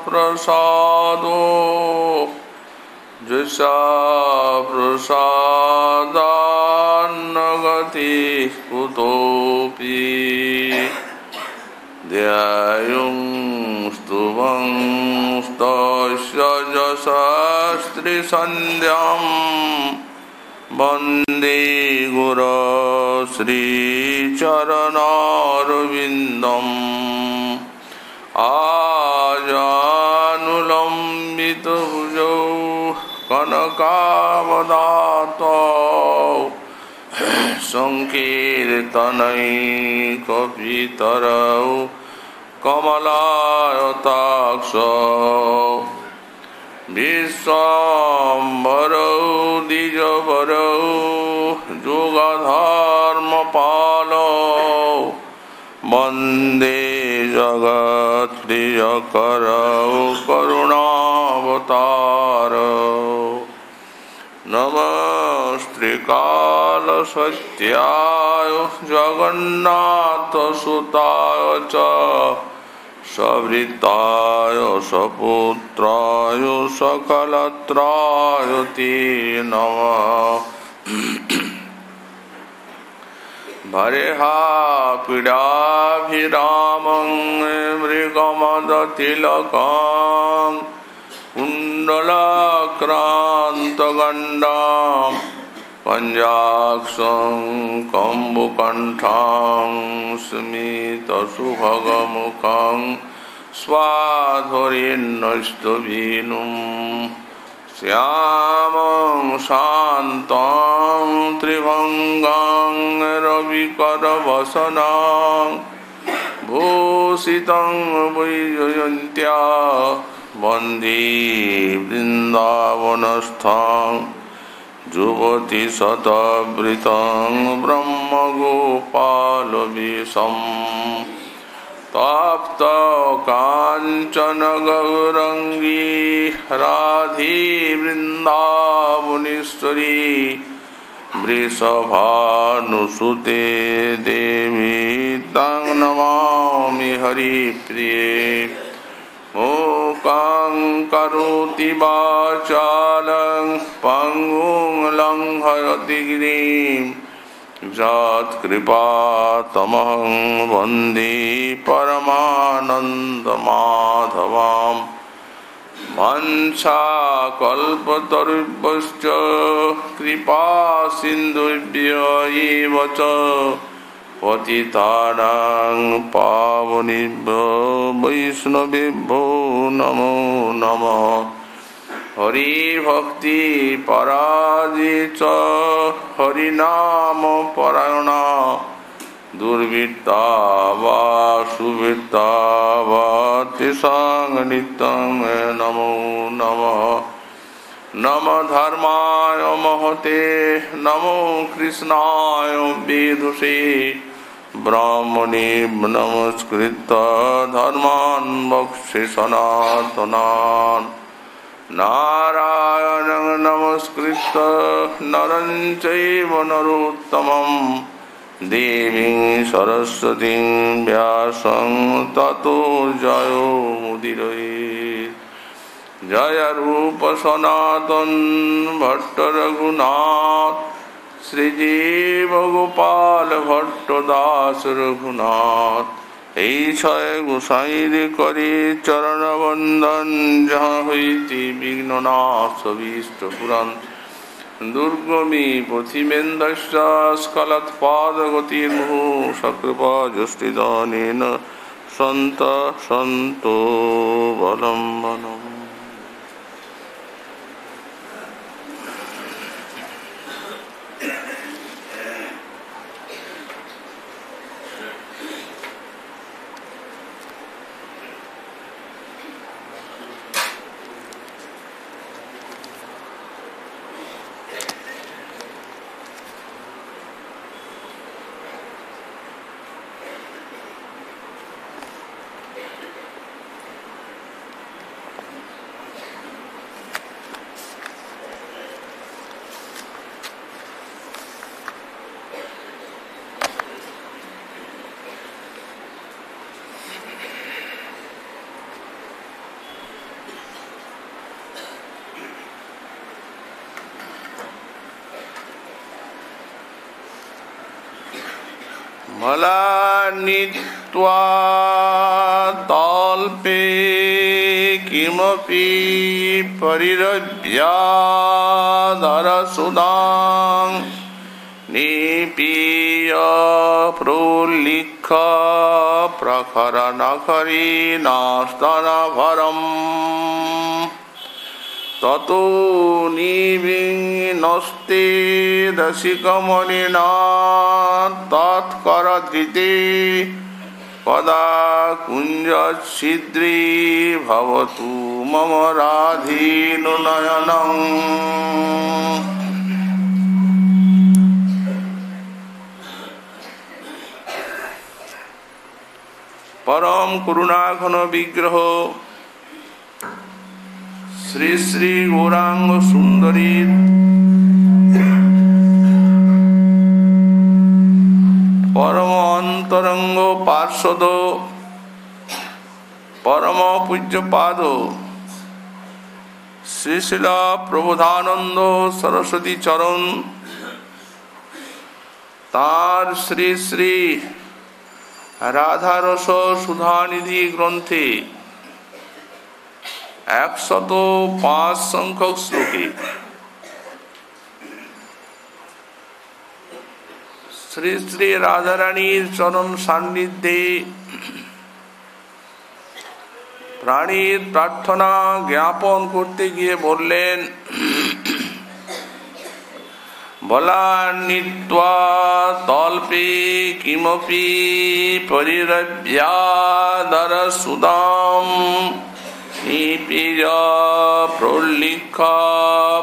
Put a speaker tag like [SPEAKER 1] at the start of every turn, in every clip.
[SPEAKER 1] प्रसादो जैसा प्रसादान्न गति कुतोपि ध्यायुं स्तुवं स्तस्य यशस्त्रिसन्ध्यां वन्दे गुरो श्रीचरणारविन्दम् आजानुलम्बितभुजौ कनकावदातौ संकीर्तनैकपितरौ कमलायताक्षौ विश्वाम्बरौ द्विजवरौ युगधर्मपालौ वन्दे जगत्प्रियकरौ करुणावतारौ नमस्त्रिकालसत्याय जगन्नाथसुताय च सवृताय सपुत्राय सकलत्राय ते नमः भरेहा पीडाभिरामं मृगमदतिलकं कुण्डलाक्रान्तगण्डां पञ्जाक्षं कम्बुकण्ठं स्मितसुभगमुखं स्वाधुरीन्नस्तभीनुं श्यामं शान्तं त्रिभङ्गं रविकरवसनं भूषितं वैजयन्त्या वन्दे वृन्दावनस्थं युवतिशतवृतं ब्रह्मगोपालवेशम् तप्त कांचन गौरंगी राधे वृंदावनेश्वरी वृषभानुसुते देवी तं नमामि हरिप्रिये मूकं करोति वाचालं पङ्गुं लङ्घयति गिरिं यत्कृपातमहं वन्दे परमानन्दमाधवां वंशाकल्पतरुभ्यश्च कृपासिन्धुभ्य एव च पतितानां पावनेभ्यो वैष्णवेभ्यो नमो नमः हरि भक्ति पराजित हरिनाम परायणा दुर्वृत्ता वा सुवृत्ता वा तेषां नित्यं नमो नमः नमः धर्माय महते नमो कृष्णाय वेधुषे ब्राह्मणे नमस्कृत्य धर्मान् वक्षे सनातनान् नारायणं नमस्कृत्य नरं चैव नरोत्तमं देवीं सरस्वतीं व्यासं ततो जयो मुदीरयेत् जय रूप सनातन भट्ट रघुनाथ श्रीजीव गोपाल भट्ट दास रघुनाथ এই ছয় গোসাইর করে চরণ বন্দন, যাহা হইতে বিঘ্ন নাশ অভীষ্ট পুরাণ। দুর্গমী পথিমেন্দস্য স্খলৎপাদ গতির্মুহু, সকৃপা যষ্টিদানেন সন্ত সন্তো বলম্বনম। मलानित्वा तल्पे किमपि परिरभ्याधरसुधां निपीय प्रोल्लिख प्रखरनखरीनास्तनभरम् ततो निविन्नस्ते रसिकमणिना तत्करधृते कदा कुञ्जच्छिद्री भवतु मम राधेनुनयनम्। परम करुणाघन विग्रह श्री श्री गौरांग सुंदरी परम अंतरंग पार्षद परम पूज्यपाद श्री श्रील प्रबोधानंद सरस्वती चरण तार श्री श्री राधारस सुधानिधि ग्रंथे 105 संख्यक श्लोके श्री श्री राधा रानीर चरण सान्निध्ये प्राणीर प्रार्थना ज्ञापन करते गिये बोलें बलान्नित्वा तल्पे किमपि परिरभ्याधरसुधां निपीय प्रोल्लिख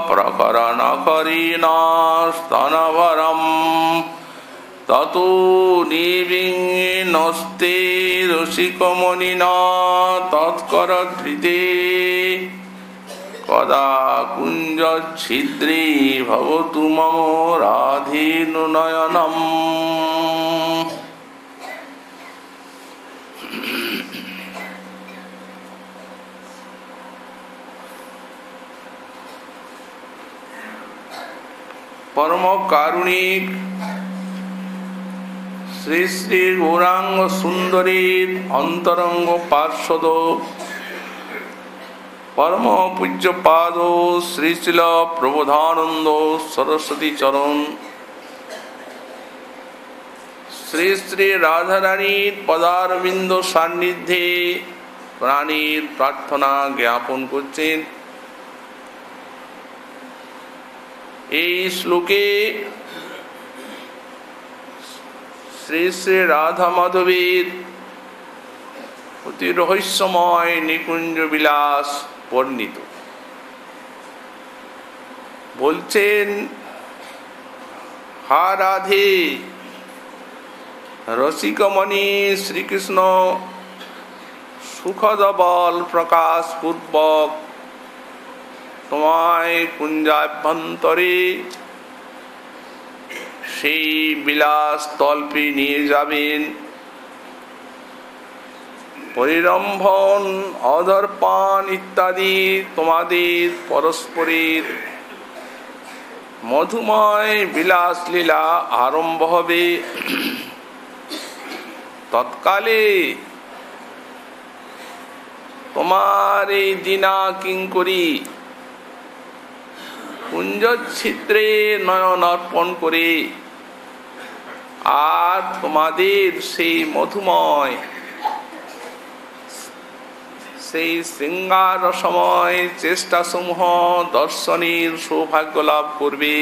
[SPEAKER 1] प्रखरनखरीनास्तनभरम् ततो निविन्नस्ते रसिकमणिना तत्करधृते कदा कुञ्जच्छिद्री भवतु मम राधेनुनयनम्। परम कारुणिक श्री श्री गौरांग सुंदरीर अंतरंग पार्षद परम पूज्यपाद श्री श्रील प्रबोधानंद सरस्वती चरण श्री श्री राधा रानीर पदारविंद सान्निध्ये प्राणीर प्रार्थना ज्ञापन करছেন। এই শ্লোকে শ্রী শ্রী রাধা মাধবীর অতি রহস্যময় নিকুঞ্জ বিলাস বর্ণিত। বলছেন, হা রাধে, রসিকমণি শ্রীকৃষ্ণ সুখদ বল প্রকাশ পূর্বক তোমায় কুঞ্জাভ্যন্তরে সেই বিলাস তল্পে নিয়ে যাবেন। পরিরম্ভন অধরপান ইত্যাদি তোমাদের পরস্পরের মধুময় বিলাস লীলা আরম্ভ হবে। তৎকালে তোমার এই দীনা কিঙ্করী কুঞ্জচ্ছিদ্রে নয়ন অর্পণ করে আর তোমাদের সেই মধুময় সেই শৃঙ্গার সময় চেষ্টা সমূহ দর্শনের সৌভাগ্য লাভ করবে,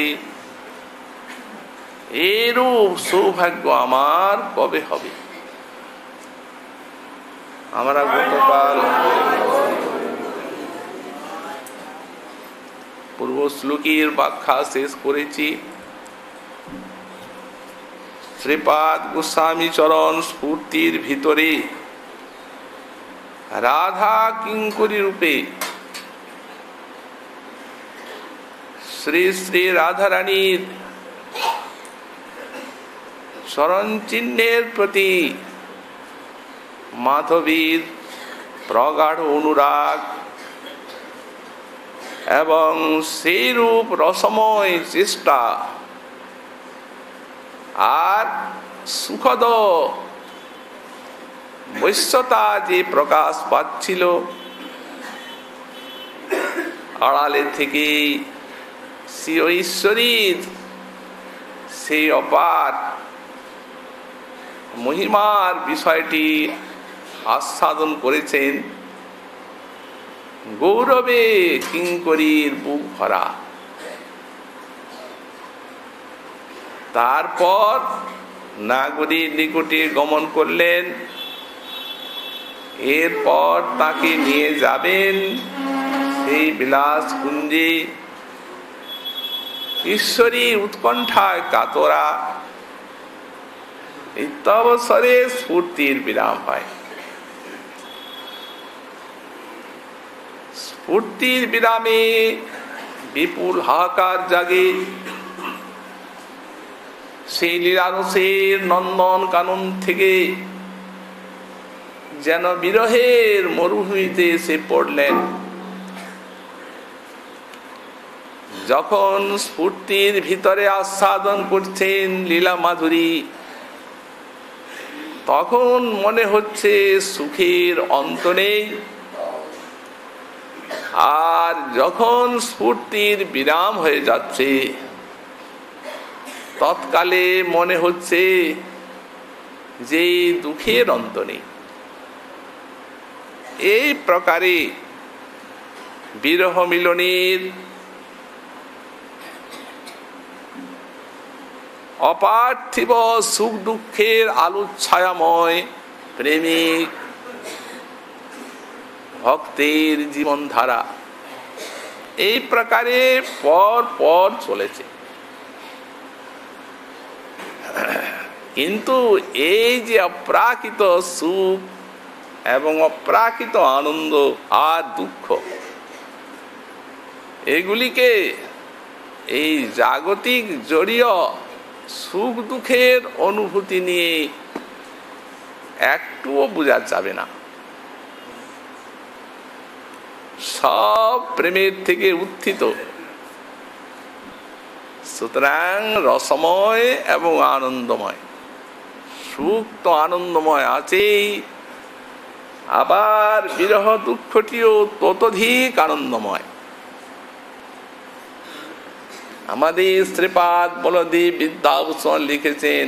[SPEAKER 1] এরূপ সৌভাগ্য আমার কবে হবে? আমরা গতকাল পূর্ব শ্লোকের ব্যাখ্যা শেষ করেছি। শ্রীপাদ গোস্বামী চরণ স্ফূর্তির ভিতরে রাধা কিঙ্করী রূপে শ্রী শ্রী রাধারানীর চরণ চিহ্নের প্রতি মাধবীর প্রগাঢ় অনুরাগ এবং সেই রূপ রসময় চেষ্টা আর সুখদ বৈশ্যতা যে প্রকাশ পাচ্ছিল, আড়ালে থেকে শ্রী ঐশ্বরীর সেই অপার মহিমার বিষয়টি আস্বাদন করেছেন। গৌরবে কিঙ্করীর বুক ভরা। তারপর নাগরীর নিকটে গমন করলেন। এরপর তাকে নিয়ে যাবেন সেই বিলাস কুঞ্জে। ঈশ্বরী উৎকণ্ঠায় কাতরা। ইত্যবসরে স্ফূর্তির বিরাম হয়। স্ফূর্তির বিরামে বিপুল হাহাকার জাগে। সেই লীলারসের নন্দন কানন থেকে যেন বিরহের মরুভূমিতে এসে পড়লেন। যখন স্ফূর্তির ভিতরে আস্বাদন করছেন লীলা মাধুরী, তখন মনে হচ্ছে সুখের অন্ত নেই। আর যখন স্ফূর্তির বিরাম হয়ে যাচ্ছে, তৎকালে মনে হচ্ছে যে দুঃখের অন্ত নেই। এই প্রকারে বিরহ মিলনের অপার্থিব সুখ দুঃখের আলোচ্ছায়াময় প্রেমিক ভক্তের জীবনধারা এই প্রকারে পর পর চলেছে। কিন্তু এই যে অপ্রাকৃত সুখ এবং অপ্রাকৃত আনন্দ আর দুঃখ, এগুলিকে এই জাগতিক জড়ীয় সুখ দুঃখের অনুভূতি নিয়ে একটুও বোঝা যাবে না। সব প্রেমের থেকে উত্থিত। সুতরাং রসময় এবং আনন্দময়। সুখ তো আনন্দময় আছেই, আবার বিরহ দুঃখটিও ততোধিক আনন্দময়। আমাদের শ্রীপাদ বলদেব বিদ্যাভূষণ লিখেছেন,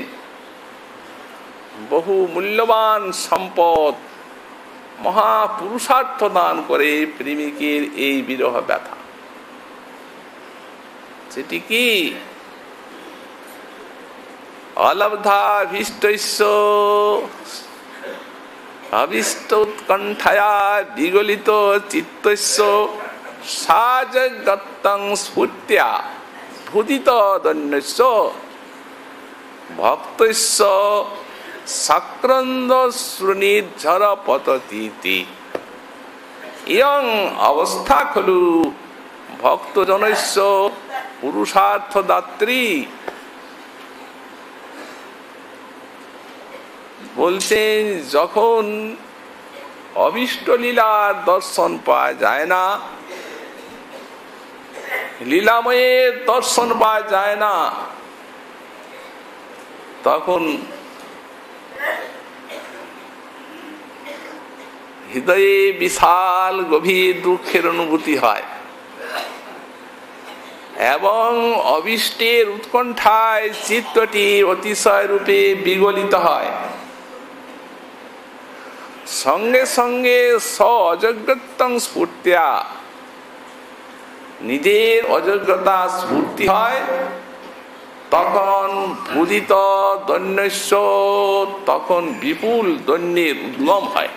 [SPEAKER 1] বহু মূল্যবান সম্পদ মহাপুরুষার্থ দান করে প্রেমিকের এই বিরহ ব্যথা। সেটি কি? অলব্ধাভীষ্টস্য অভীষ্ট উৎকণ্ঠায়া বিগলিত চিত্তস্য সাজগত্যং স্ফূর্ত্যা ভুদিত দন্যস্য ভক্তস্য সাক্রন্দ শ্রুনির্ঝর পততীতি ইয়ং অবস্থা খলু ভক্তজনস্য পুরুষার্থ দাত্রী। বলছেন, যখন অভীষ্ট লীলার দর্শন পাওয়া যায় না, লীলাময়ের দর্শন পাওয়া যায় না, তখন হৃদয়ে বিশাল গভীর দুঃখের অনুভূতি হয় এবং অবিষ্টের উৎকণ্ঠায় চিত্তটি অতিশয় রূপে বিগলিত হয়। সঙ্গে সঙ্গে স্ব অযোগ্যত্বং স্ফূর্ত্যা, নিজের অযোগ্যতা স্ফূর্তি হয়। তখন ভুদিত দৈন্যস্য, তখন বিপুল দৈন্যের উদ্গম হয়।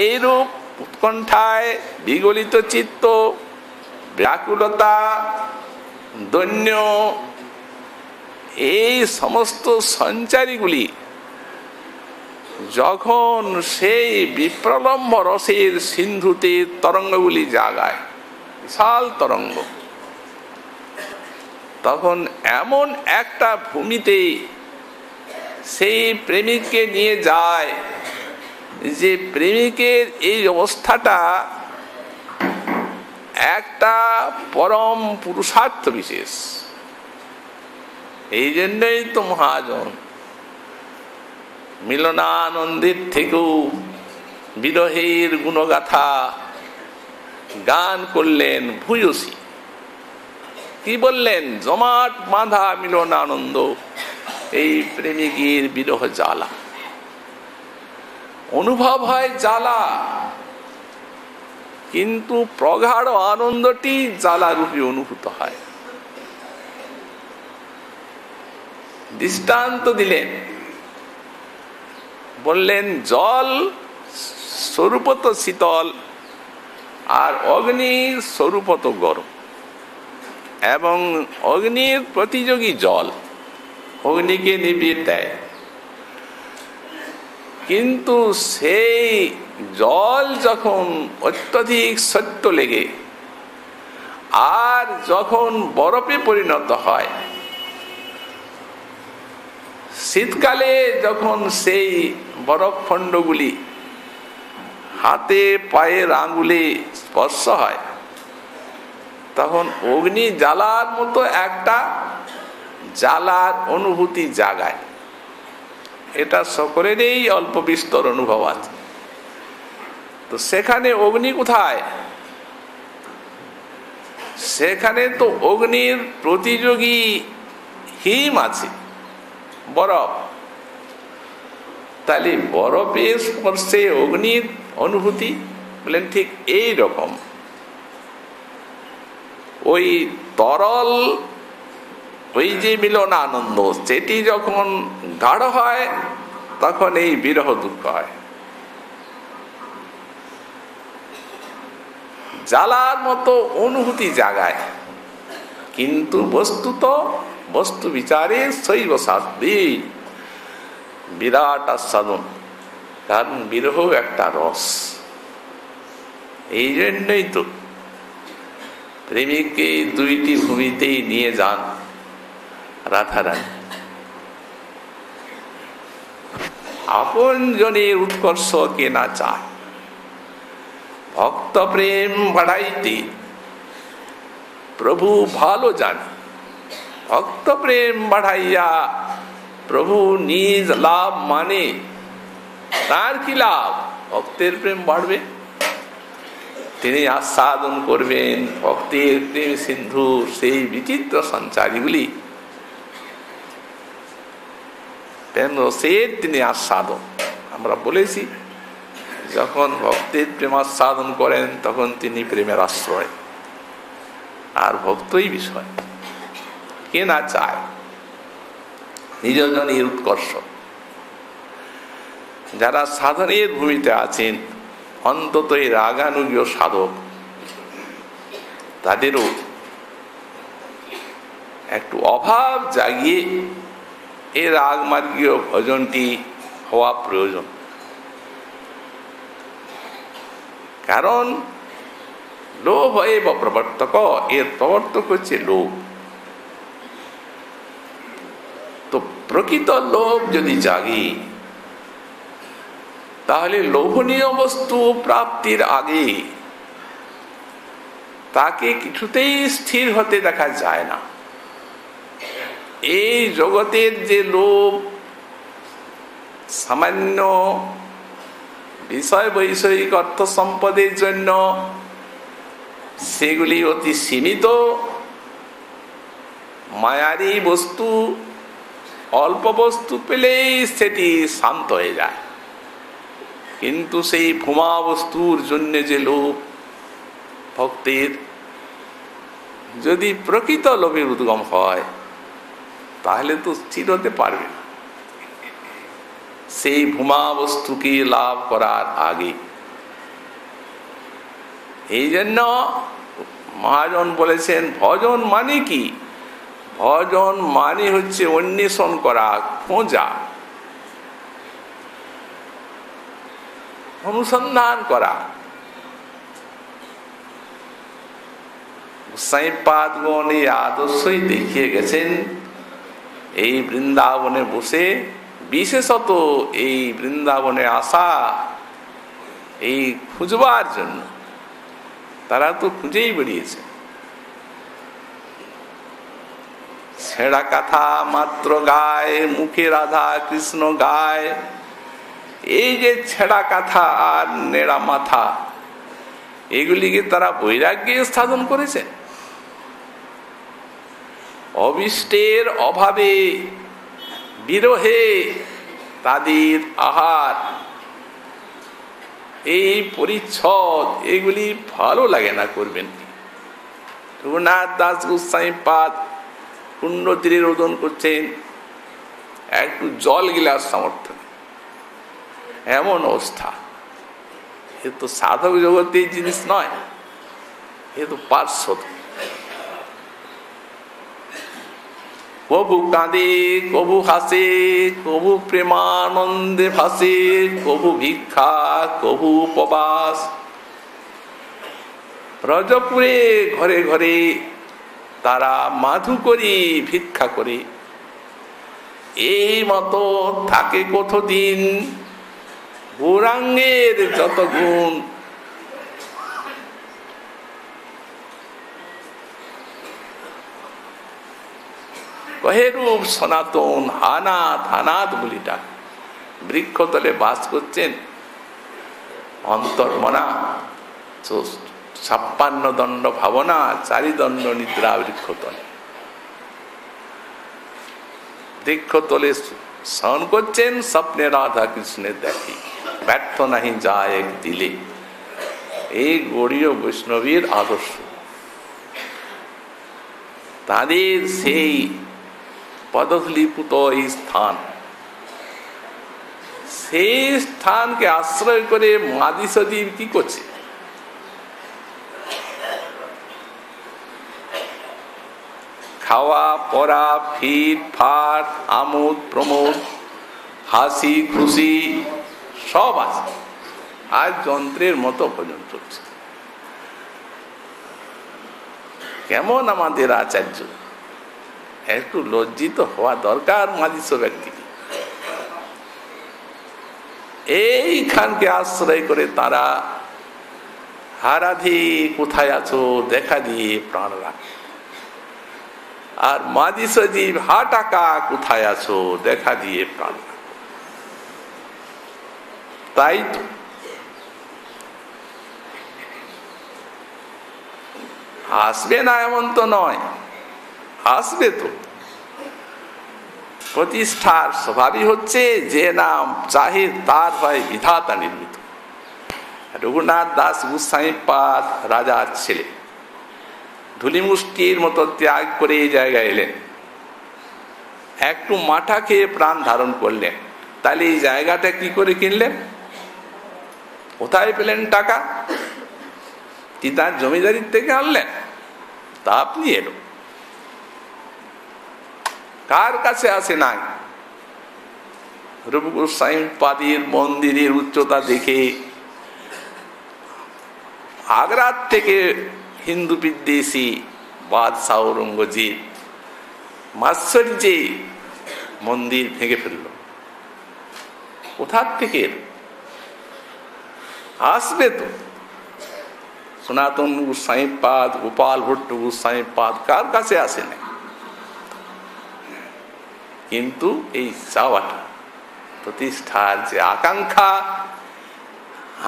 [SPEAKER 1] এইরূপ উৎকণ্ঠায় বিগলিত চিত্ত, ব্যাকুলতা, দৈন্য, এই সমস্ত সঞ্চারীগুলি যখন সেই বিপ্রলম্ব রসের সিন্ধুতে তরঙ্গগুলি জাগায়, বিশাল তরঙ্গ, তখন এমন একটা ভূমিতে সেই প্রেমিককে নিয়ে যায় যে প্রেমিকের এই অবস্থাটা একটা পরম পুরুষার্থ বিশেষ। এই জন্যই তো মহাজন মিলনানন্দের থেকেও বিরহের গুণগাথা গান করলেন ভূয়সী। কি বললেন? জমাট বাঁধা মিলনানন্দ, এই প্রেমিকের বিরহ জ্বালা অনুভব হয়, জ্বালা, কিন্তু প্রগাঢ় আনন্দটি জ্বালা রূপে অনুভূত হয়। দৃষ্টান্ত দিলেন, বললেন জল স্বরূপত শীতল আর অগ্নি স্বরূপত গরম, এবং অগ্নির প্রতিযোগী জল অগ্নিকে নিভিয়ে দেয়, কিন্তু সেই জল যখন অত্যধিক সত্য লেগে আর যখন বরফে পরিণত হয়, শীতকালে যখন সেই বরফ খণ্ডগুলি হাতে পায়ের আঙ্গুলে স্পর্শ হয়, তখন অগ্নি জ্বালার মতো একটা জ্বালার অনুভূতি জাগায়। এটা সকলেরই অল্প বিস্তর অনুভব আছে। তো সেখানে অগ্নি কোথায়? সেখানে তো অগ্নির প্রতিযোগী হিম আছে, বরফ। তাহলে বরফের স্পর্শে অগ্নির অনুভূতি, বলেন ঠিক এই রকম ওই তরল, ওই যে মিলনানন্দ, সেটি যখন গাঢ় হয় তখন এই বিরহ দুঃখ হয়, জ্বালার মতো অনুভূতি জাগায়। কিন্তু বস্তুত বস্তু বিচারে শৈব শাস্ত্রী বিরাট আস্বাদন, কারণ বিরহ একটা রস। এই জন্যই তো প্রেমিককে দুইটি ভূমিতেই নিয়ে যান রাধারানী। আপন জনের উৎকর্ষ কে না চায়, ভক্ত প্রেম বাড়াইতে প্রভু ভালো জানে। ভক্ত প্রেম বাড়াইয়া প্রভু নিজ লাভ মানে, তার কি লাভ? ভক্তের প্রেম বাড়বে, তিনি আস্বাদন করবেন ভক্তের প্রেম সিন্ধু সেই বিচিত্র সঞ্চারীগুলি, প্রেম রসের তিনি আস্বাদন। আমরা বলেছি, যখন ভক্তের প্রেমাস্বাদন করেন তখন তিনি প্রেমের আশ্রয়, আর ভক্তই বিষয়। কে না চায় নিজজনের উৎকর্ষ? যারা সাধনের ভূমিতে আছেন, অন্তত এই রাগানুগীয় সাধক, তাদেরও একটু অভাব জাগিয়ে এই রাগমার্গীয় ভজনটি হওয়া প্রয়োজন। কারণ লোভ এব প্রবর্তক, এর প্রবর্তক হচ্ছে লোভ। তো প্রকৃত লোভ যদি জাগে, তাহলে লোভনীয় বস্তু প্রাপ্তির আগে তাকে কিছুতেই স্থির হতে দেখা যায় না। এই জগতের যে লোভ, সামান্য বিষয় বৈষয়িক অর্থ সম্পদের জন্য সেগুলি অতি সীমিত মায়ারি বস্তু, অল্প বস্তু পেলেই সেটি শান্ত হয়ে যায়। কিন্তু সেই ভূমা বস্তুর জন্য যে লোভ ভক্তের, যদি প্রকৃত লোভের উদ্গম হয় তাহলে তো স্থির হতে পারবে না। সেই ভূমা বস্তুকে লাভ করার আগে এই জন্য মহাজন বলেছেন ভজন মানে কি? ভজন মানে হচ্ছে অন্বেষণ করা, খোঁজা, অনুসন্ধান করা। গোসাইপাদগণ এই আদর্শই দেখিয়ে গেছেন এই বৃন্দাবনে বসে, বিশেষত এই বৃন্দাবনে আসা এই খুঁজবার জন্য। তারা তো খুঁজেই বেরিয়েছে। ছেঁড়া কথা মাত্র গায়, মুখে রাধা কৃষ্ণ গায়। এই যে ছেঁড়া কথা আর নেড়া মাথা, এগুলিকে তারা বৈরাগ্যে সাধন করেছে। অবিষ্টের অভাবে, বিরহে তাদের আহার, এই পরিচ্ছদ এগুলি ভালো লাগে না। করবেন কি? রঘুনাথ দাস গোস্বামী পাদ কুণ্ড তীরে রোদন করছেন, একটু জল গিলাস সামর্থ্য, এমন অবস্থা। এ তো সাধক জগতের জিনিস নয়, এ তো পার্শ্বদ। কবু কাঁদে, কবু হাসে, কবু প্রেমানন্দে ভাসে, কবু ভিক্ষা, কবু উপবাস। ব্রজপুরে ঘরে ঘরে তারা মাধু করি ভিক্ষা করে। এই মতো থাকে কতদিন গৌরাঙ্গের যত গুণ। কহেরূপ সনাতন হানাত, হানাত বলি ডাক। বৃক্ষতলে বাস করছেন অন্তর্মনা, 56 দণ্ড ভাবনা, 4 দণ্ড নিদ্রা বৃক্ষতলে। বৃক্ষতলে শয়ন করছেন, স্বপ্নে রাধা কৃষ্ণের দেখি, ব্যর্থ নাহি যায় এক দিলে। এই গৌড়ীয় বৈষ্ণবীর আদর্শ। তাদের সেই পদধূলিপুত এই স্থান, সেই স্থানকে আশ্রয় করে মাদি সজীব কি করছে? খাওয়া পরা, ফিট ফাট, আমোদ প্রমোদ, হাসি খুশি সব আছে। আর যন্ত্রের মতো ভজন চলছে। কেমন আমাদের আচার্য! একটু লজ্জিত হওয়া দরকার মাদিস ব্যক্তিকে। এইখানকে আশ্রয় করে তারা হারাধি কোথায় আছো দেখা দিয়ে প্রাণ রাখে। আর মাদি সজীব হা টাকা কোথায় আছো দেখা দিয়ে প্রাণ রাখে। তাই তো আসবে না এমন তো নয়, আসবে তো। প্রতিষ্ঠার স্বভাবই হচ্ছে যে নাম চাহে তার হয় বিধাতা নির্মিত। রঘুনাথ দাস গোস্বামী পাদ রাজার ছেলে, ধুলিমুষ্টির মতো ত্যাগ করে এই জায়গায় এলেন, একটু মাঠা খেয়ে প্রাণ ধারণ করলেন। তাহলে এই জায়গাটা কি করে কিনলেন? কোথায় পেলেন টাকা? কি তার জমিদারির থেকে আনলেন? তা আপনি এলো কার কাছে আসে নাই? রূপ গোস্বামী পাদের মন্দিরের উচ্চতা দেখে আগ্রার থেকে হিন্দু বিদ্বেষী বাদশাহ ঔরঙ্গজেব মাৎসর্যে মন্দির ভেঙে ফেলল। কোথার থেকে আসবে তো? সনাতন গোস্বামী পাদ, গোপাল ভট্ট গোস্বামী পাদ কার কাছে আসে না? কিন্তু এই চাওয়াটা প্রতিষ্ঠার যে আকাঙ্ক্ষা,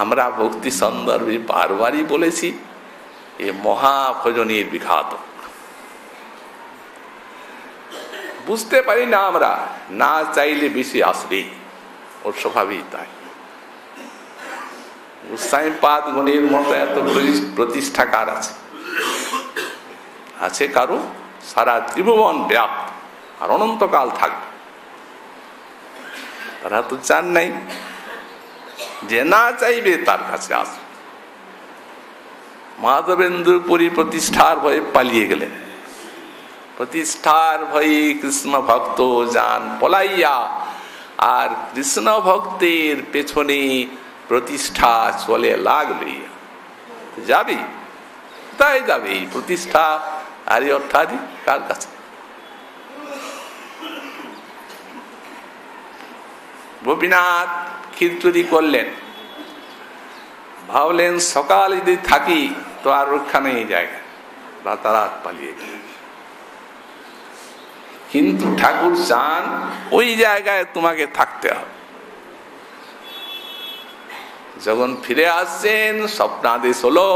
[SPEAKER 1] আমরা ভক্তি সন্দর্ভে বারবারই বলেছি, এ মহাভজনের বিঘাতক। বুঝতে পারি না আমরা, না চাইলে বেশি আসবে, ওর স্বভাবই তাই। গোস্বামীপাদ গণের মতো এত প্রতিষ্ঠাকার আছে, আছে কারো? সারা ত্রিভুবন ব্যাপ্ত, আর অনন্তকাল থাকবে। তারা তো চান নাই, যে না চাইবে তার কাছে আসবে। মাধবেন্দ্র পুরী প্রতিষ্ঠার ভয়ে পালিয়ে গেলেন। প্রতিষ্ঠার ভয়ে কৃষ্ণ ভক্ত যান পলাইয়া, আর কৃষ্ণ ভক্তের পেছনে প্রতিষ্ঠা চলে লাগবে। যাবি তাই যাবে এই প্রতিষ্ঠা, আর অর্থাৎ কার কাছে? গোপীনাথ খিচুড়ি করলেন, ভাবলেন সকাল যদি থাকি তো আর রক্ষা নেই জায়গা, রাতারাত পালিয়ে গেলেন। কিন্তু ঠাকুর চান ওই জায়গায় তোমাকে থাকতে হবে। যখন ফিরে আসছেন স্বপ্নাদেশ হলো,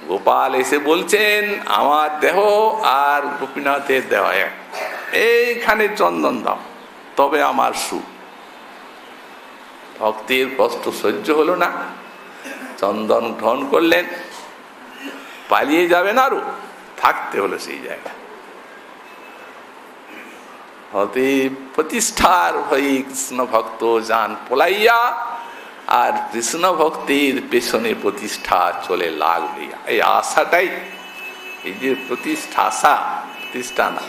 [SPEAKER 1] গোপাল এসে বলছেন আমার দেহ আর গোপীনাথের দেহ এক, এইখানে চন্দন দাও তবে আমার সুখ। ভক্তের কষ্ট সহ্য হলো না, চন্দন গ্রহণ করলেন, পালিয়ে যাবেন, আরো থাকতে হলো সেই জায়গায়। হতে প্রতিষ্ঠার ভয়ে কৃষ্ণ ভক্ত যান পলাইয়া, আর কৃষ্ণ ভক্তির পেছনে প্রতিষ্ঠা চলে লাগবে। এই আশাটাই, এই যে প্রতিষ্ঠা, আশা প্রতিষ্ঠা না,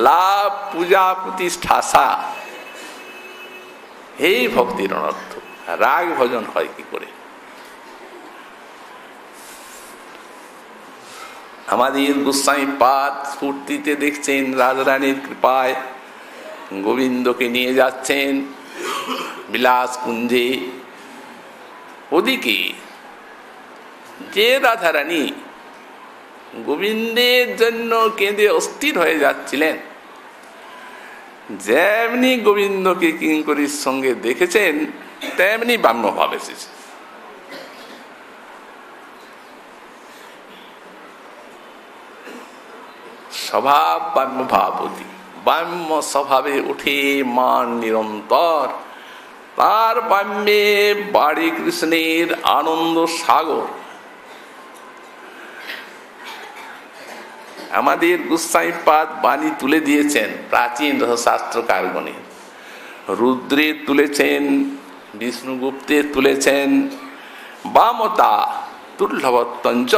[SPEAKER 1] লাভ পূজা প্রতিষ্ঠা আশা, এই ভক্তির অনর্থ। রাগ ভজন হয় কি করে? আমাদের গোস্বামীপাদ স্ফূর্তিতে দেখছেন রাজরানীর কৃপায় গোবিন্দকে নিয়ে যাচ্ছেন বিলাস কুঞ্জে। ওদিকে যে রাধারানী গোবিন্দের জন্য কেঁদে অস্থির হয়ে যাচ্ছিলেন, যেমনি গোবিন্দকে কিঙ্করীর সঙ্গে দেখেছেন তেমনি ব্রাহ্মভাব এসেছে। স্বভাব ব্রাহ্মভাবতী, ব্রাহ্ম স্বভাবে উঠে মান নিরন্তর, তার ব্রাহ্মে বাড়ি কৃষ্ণের আনন্দ সাগর। আমাদের গোস্বামীপাদ বাণী তুলে দিয়েছেন প্রাচীন রহস্যশাস্ত্রকারগণে। রুদ্রের তুলেছেন, বিষ্ণুগুপ্তের তুলেছেন, বামতা দুর্লভত্বঞ্চ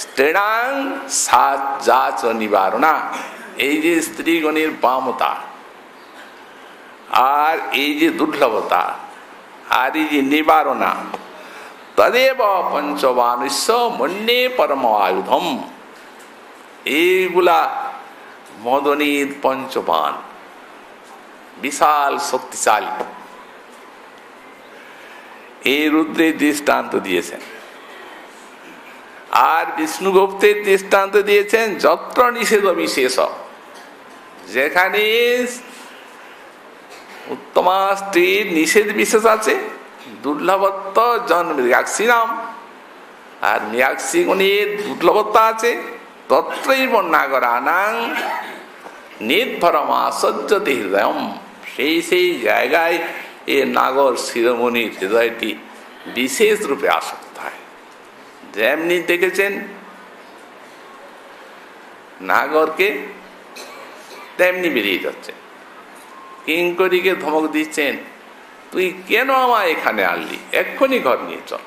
[SPEAKER 1] স্ত্রীণাং সাত যাচ নিবারণা। এই যে স্ত্রীগণের বামতা, আর এই যে দুর্লভতা, আর এই যে নিবারণা, তদেব পঞ্চবানুষ্য মন্যে পরম আয়ুধম। এইগুলা মদনের পঞ্চবান, বিশাল শক্তিশালী। এই রুদ্রের দৃষ্টান্ত দিয়েছেন, আর বিষ্ণুগুপ্তের দৃষ্টান্ত দিয়েছেন যত্র নিষেধ বিশেষ, যেখানে উত্তমা স্ত্রীর নিষেধ বিশেষ আছে, দুর্লভত্ব জন মৃগাক্ষী নাম, আর মৃগাক্ষী গুণের দুর্লভতা আছে, তত্রৈব নাগরানাং নির্ভরমা সজ্জতে হৃদয়ম। সেই সেই জায়গায় এ নাগর শিরোমণির হৃদয়টি বিশেষ রূপে আসক্ত হয়। যেমনি দেখেছেন নাগরকে, তেমনি বেরিয়ে যাচ্ছে। কিঙ্করীকে ধমক দিচ্ছেন, তুই কেন আমায় এখানে আনলি, এক্ষুনি ঘর নিয়ে চল।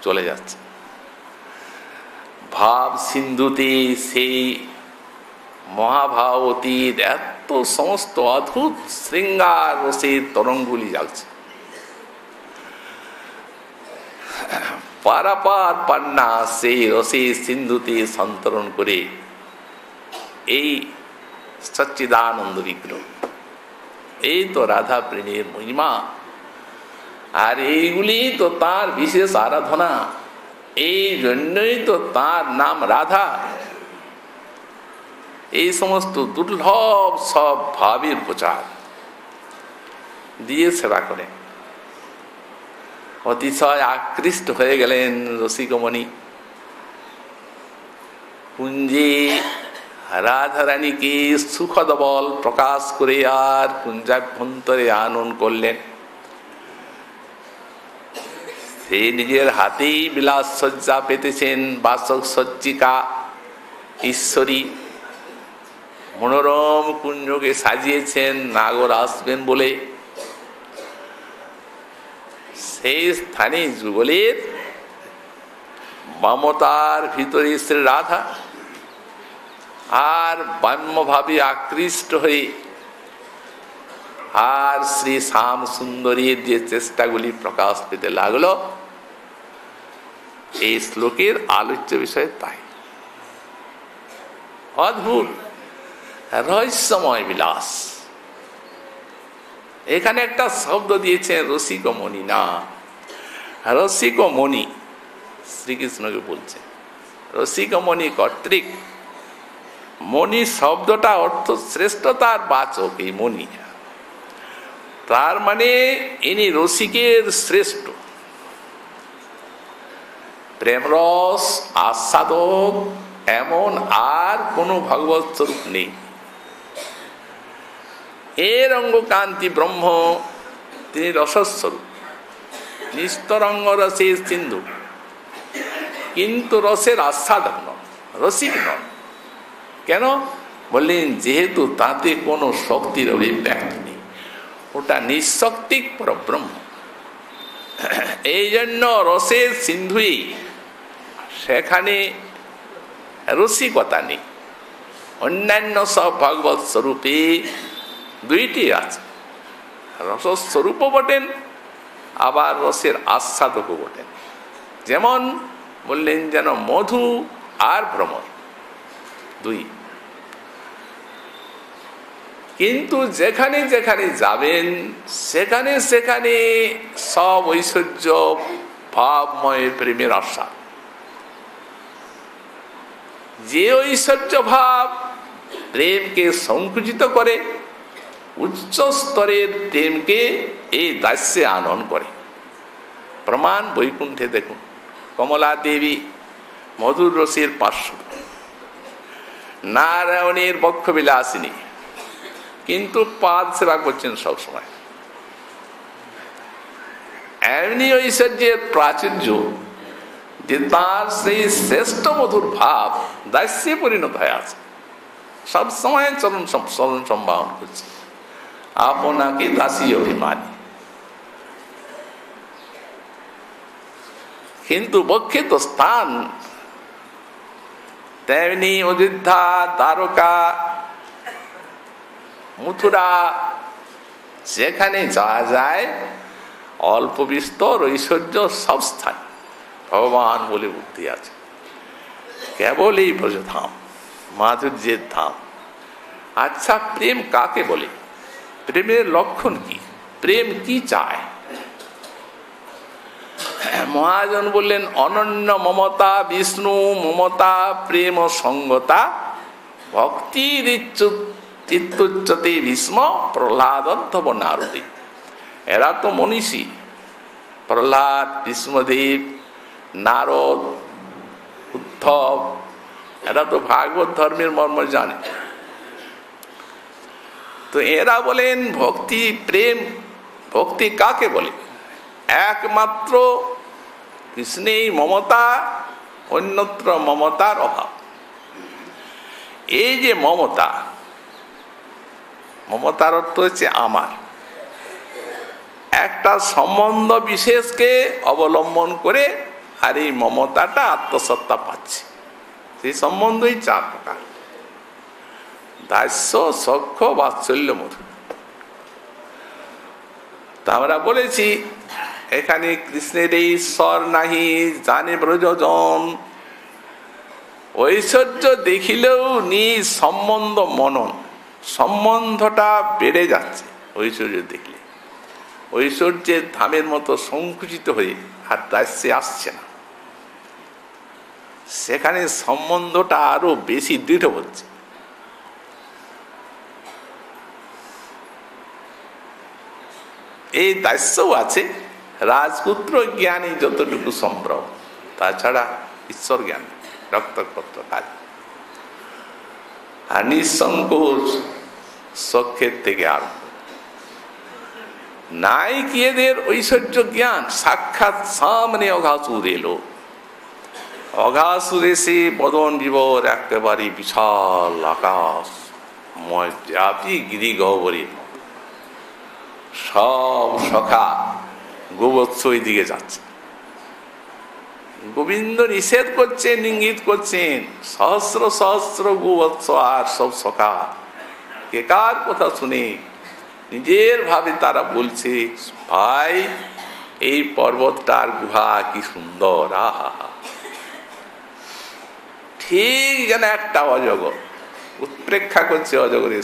[SPEAKER 1] চলে যাচ্ছে। ভাব সিন্ধুতে সেই মহাভাবতীর এত সমস্ত অদ্ভুত শৃঙ্গার রসের তরঙ্গগুলি জাগছে। পারাপার পান্না সেই রসে সিন্ধুতে সন্তরণ করে এই সচ্চিদানন্দ বিগ্রহ, এই তো রাধা প্রেমের মহিমা, আর এইগুলি তো তার বিশেষ আরাধনা। এই জন্যই তো তার নাম রাধা। এই সমস্ত দুর্লভ সব ভাবের প্রচার দিয়ে সেবা করেন। অতিশয় আকৃষ্ট হয়ে গেলেন রসিকমণি। কুঞ্জে রাধারানীকে সুখদ বল প্রকাশ করে আর কুঞ্জাভ্যন্তরে আনন করলেন। সে নিজের হাতেই বিলাস সজ্জা পেতেছেন, বাসক সজ্জিকা ঈশ্বরী। মনোরম কুঞ্জকে সাজিয়েছেন নাগর আসবেন বলে। সেই স্থানে যুগলের মমতার ভিতরে শ্রী রাধা আর বাম্যভাবে আকৃষ্ট হয়ে আর শ্রী শ্যাম সুন্দরীর যে চেষ্টাগুলি প্রকাশ পেতে লাগলো, এই শ্লোকের আলোচ্য বিষয় তাই। অদ্ভুত রহস্যময় বিলাস। এখানে একটা শব্দ দিয়েছেন রসিকমণি, না রসিকমণি শ্রীকৃষ্ণকে বলছে। রসিকমণি কর্তৃক মণি শব্দটা অর্থ শ্রেষ্ঠতার বাচক। এই মণি তার মানে ইনি রসিকের শ্রেষ্ঠ, প্রেমরস আস্বাদক এমন আর কোন ভগবৎ স্বরূপ নেই। এর অঙ্গকান্তি ব্রহ্ম, তিনি রসস্বরূপ, নিস্তরঙ্গ রসের সিন্ধু, কিন্তু রসের আস্বাদক নন, রসিক নন। কেন বললেন? যেহেতু তাতে কোনো শক্তির অভিব্যক্তি নেই, ওটা নিঃশক্তিক পরব্রহ্ম। এই জন্য রসের সিন্ধুই, সেখানে রসিকতা নেই। অন্যান্য সব ভগবৎ স্বরূপে দুইটি আছে, রসস্বরূপও বটেন, আবার রসের আস্বাদকও বটেন। যেমন বললেন যেন মধু আর ভ্রমর দুই। কিন্তু যেখানে যেখানে যাবেন সেখানে সেখানে সব ঐশ্বর্য ভাবময় প্রেমের আস্বাদ। যে ঐশ্বর্য ভাব প্রেমকে সংকুচিত করে, উচ্চ স্তরের প্রেমকে এই দাস্যে আনন করে। প্রমাণ বৈকুণ্ঠে দেখুন, কমলা দেবী মধুর রসের পার্শ্ব, নারায়ণের বক্ষ বিলাসিনী, কিন্তু পাদ সেবা করছেন সবসময়। এমনি ঐশ্বর্যের প্রাচুর্য যে তার সেই শ্রেষ্ঠ মধুর ভাব দাস্যে পরিণত হয়ে আছে, সবসময় চরণ সম্ভাবন করছে, আপনাকে দাসী অভিমানী। কিন্তু বক্ষিত স্থান তেমনি অযোধ্যা, দ্বারকা, মথুরা, যেখানে যাওয়া যায় অল্প বিস্তর ঐশ্বর্য সব স্থান ভগবান বলে বুদ্ধি আছে। কেবল এই ব্রজধাম মাধুর্যের ধাম। আচ্ছা, প্রেম কাকে বলে? প্রেমের লক্ষণ কি? প্রেম কি চায়? মহাজন বললেন, অনন্য মমতা বিষ্ণু মমতা প্রেম সঙ্গতা ভক্তির চিত্তুচ্যতে ভীষ্ম প্রহ্লাদদ্ধব নারদী। এরা তো মনীষী, প্রহ্লাদ, ভীষ্মদেব, নারদ, উদ্ধব, এরা তো ভাগবত ধর্মের মর্ম জানে। তো এরা বলেন ভক্তি প্রেম, ভক্তি কাকে বলে? একমাত্র কৃষ্ণেই মমতা, অন্যত্র মমতার অভাব। এই যে মমতা, মমতার অর্থ হচ্ছে আমার, একটা সম্বন্ধ বিশেষকে অবলম্বন করে আর এই মমতাটা আত্মসত্তা পাচ্ছে। সেই সম্বন্ধই চার প্রকার: দাস্য, সখ্য, বাৎসল্য, মধু। তা আমরা বলেছি এখানে কৃষ্ণের এই ঈশ্বর নাহি জানে ব্রজজন, ঐশ্বর্য দেখিলেও নিজ সম্বন্ধ মনন, সম্বন্ধটা বেড়ে যাচ্ছে ঐশ্বর্য দেখলে। ঐশ্বর্যের ধামের মতো সংকুচিত হয়ে আর দাস্যে আসছে না, সেখানে সম্বন্ধটা আরো বেশি দৃঢ় হচ্ছে। এই দাস্যও আছে, রাজপুত্র জ্ঞানী যতটুকু সম্ভব, তাছাড়া ঈশ্বর জ্ঞান রক্তপত্র কাজ। আর নিঃসংকোচ সখ্যের থেকে আরম্ভ, নাই কি এদের ঐশ্বর্য জ্ঞান, সাক্ষাৎ সামনে অঘাসুর এলো। অঘাসুর এসে বদন বিবর একেবারে বিশাল আকাশ ব্যাপী গিরি গহ্বরী, সব সখা গোবৎস ওই দিকে যাচ্ছে। গোবিন্দ নিষেধ করছেন, ইঙ্গিত করছেন, সহস্র সহস্র গোবৎস আর সব সখা কে কার কথা শুনে নিজের ভাবে তারা বলছে, ভাই এই পর্বতটার গুহা কি সুন্দর, আহা ঠিক যেন একটা অজগর উৎপ্রেক্ষা করছে অজগরের,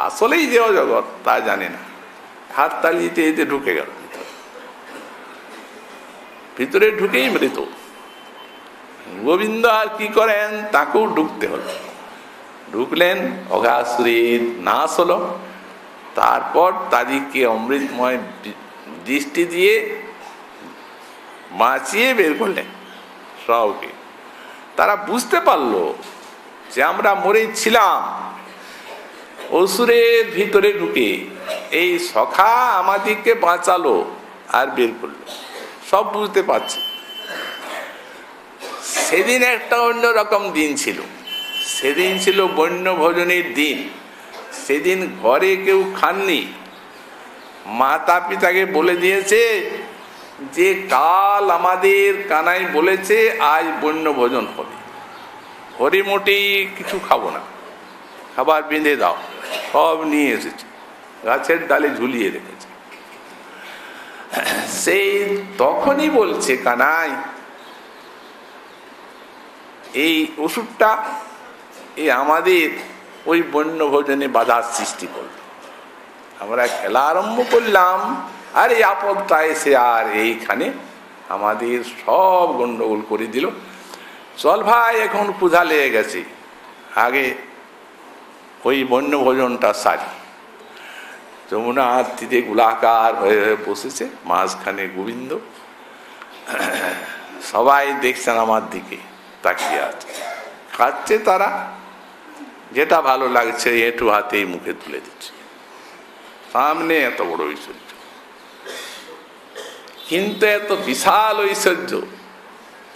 [SPEAKER 1] আসলেই যে অজগর তা জানে না, হাত তালিতে এতে ঢুকে গেল ভিতরে, ঢুকেই মৃত। গোবিন্দ আর কি করেন, তাকেও ঢুকতে হলো। ঢুকলেন, অঘাসুরের নাশ হলো। তারপর তাদেরকে অমৃতময় দৃষ্টি দিয়ে বাঁচিয়ে বের করলেন সবকে। তারা বুঝতে পারলো যে আমরা মরেই ছিলাম, অসুরের ভিতরে ঢুকে এই সখা আমাদেরকে বাঁচালো আর বের করলো, সব বুঝতে পারছে। সেদিন একটা অন্যরকম দিন ছিল, সেদিন ছিল বন্য ভোজনের দিন। সেদিন ঘরে কেউ খাননি, মাতা পিতাকে বলে দিয়েছে যে কাল আমাদের কানাই বলেছে আজ বন্য ভোজন হবে, ঘরে মোটেই কিছু খাবো না, খাবার বেঁধে দাও। সব নিয়ে এসেছে, গাছের ডালে ঝুলিয়ে রেখেছে। সেই তখনই বলছে কানাই, এই ওষুধটা এই আমাদের ওই বন্য ভোজনে বাধার সৃষ্টি করল। আমরা খেলা আরম্ভ করলাম আর এই আপদটা এসে আর এইখানে আমাদের সব গন্ডগোল করে দিল। চল ভাই, এখন ক্ষুধা লেগে গেছে, আগে ওই বন্য ভোজনটা সারি। যমুনা আরতিতে গোলাকার হয়ে হয়ে বসেছে, মাঝখানে গোবিন্দ, সবাই দেখছেন আমার দিকে তাকিয়ে আছে, খাচ্ছে তারা, যেটা ভালো লাগছে এঁটু হাতেই মুখে তুলে দিচ্ছে, সামনে এত বড় ঐশ্বর্য। কিন্তু এত বিশাল ঐশ্বর্য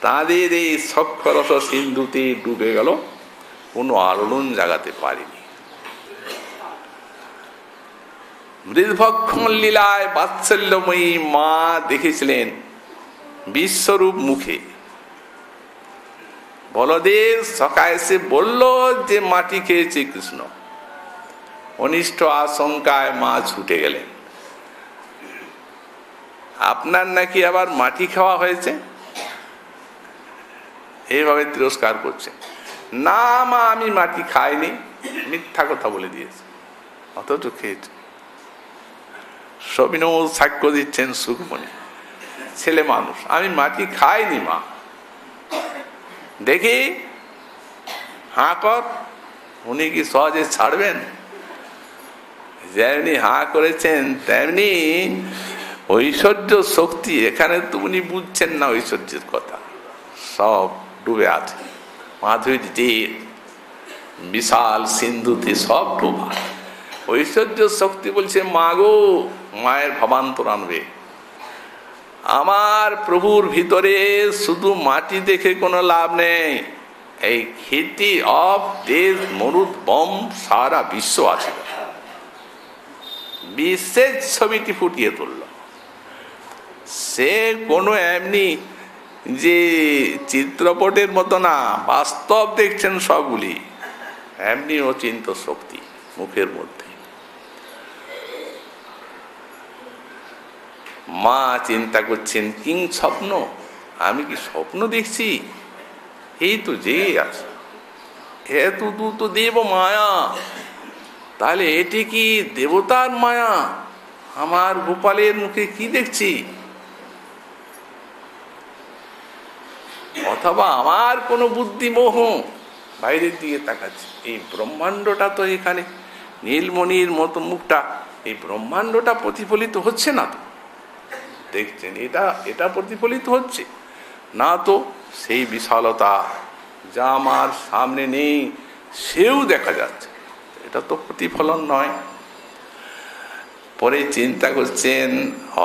[SPEAKER 1] তাদের এই সক্ষরস সিন্ধুতে ডুবে গেল, কোনো আলোড়ন জাগাতে পারেনি। মৃদভক্ষণ লীলায় বাৎসল্যময়ী মা দেখেছিলেন বিশ্বরূপ মুখে। বলদেব সকায় এসে বলল যে মাটি খেয়েছে কৃষ্ণ, অনিষ্ট আশঙ্কায় মা ছুটে গেলেন। আপনার নাকি আবার মাটি খাওয়া হয়েছে, এইভাবে তিরস্কার করছে। না মা, আমি মাটি খাইনি, মিথ্যা কথা বলে দিয়েছে, অথচ খেয়েছে। সবিনয় সাক্ষ্য দিচ্ছেন সুখমণি, ছেলে মানুষ, আমি মাটি খাইনি মা। দেখি হাঁ কর, উনি কি সহজে ছাড়বেন? যেমনি হাঁ করেছেন তেমনি ঐশ্বর্য শক্তি, এখানে তো উনি বুঝছেন না ঐশ্বর্যের কথা, সব ডুবে আছে মাধুরীর বিশাল সিন্ধুতে, সব ডুবা। ঐশ্বর্য শক্তি বলছে, মা গো, মায়ের ভাবান্তর আনবে। আমার প্রভুর ভিতরে শুধু মাটি দেখে কোনো লাভ নেই, এই খ্যাতি অফ দেশ মরুদ বম সারা বিশ্ব আছে, বিশ্বের ছবিটি ফুটিয়ে তুলল। সে কোনো এমনি যে চিত্রপটের মতো না, বাস্তব দেখছেন সবগুলি, এমনি অচিন্ত শক্তি মুখের মধ্যে। মা চিন্তা করছেন, কিং স্বপ্ন, আমি কি স্বপ্ন দেখছি? এই তো জেগে আছে, এত তো দেব মায়া, তাহলে এটি কি দেবতার মায়া? আমার গোপালের মুখে কি দেখছি? অথবা আমার কোনো বুদ্ধিমোহ? বাইরের দিকে তাকাচ্ছি, এই ব্রহ্মাণ্ডটা তো এখানে নীলমণির মতো মুখটা, এই ব্রহ্মাণ্ডটা প্রতিফলিত হচ্ছে না তো। দেখছেন, এটা এটা প্রতিফলিত হচ্ছে না? তো সেই বিশালতা যা আমার সামনে নেই সেও দেখা যাচ্ছে, এটা তো প্রতিফলন নয়। পরে চিন্তা করছেন,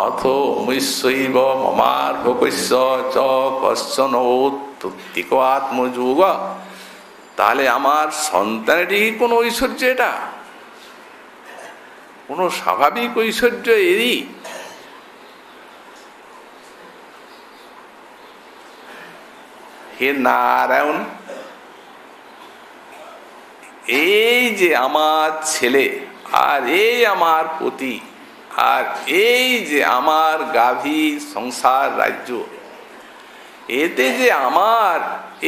[SPEAKER 1] অথ মৈশৈব মমার ভোকস্য চ কশ্চন উত্তিক আত্মযোগ, তাহলে আমার সন্তানেরই কোনো ঐশ্বর্য, এটা কোনো স্বাভাবিক ঐশ্বর্য এরই? হে নারায়ণ, এই যে আমার ছেলে, আর এই আমার পতি, আর এই যে আমার গাভী সংসার রাজ্য, এতে যে আমার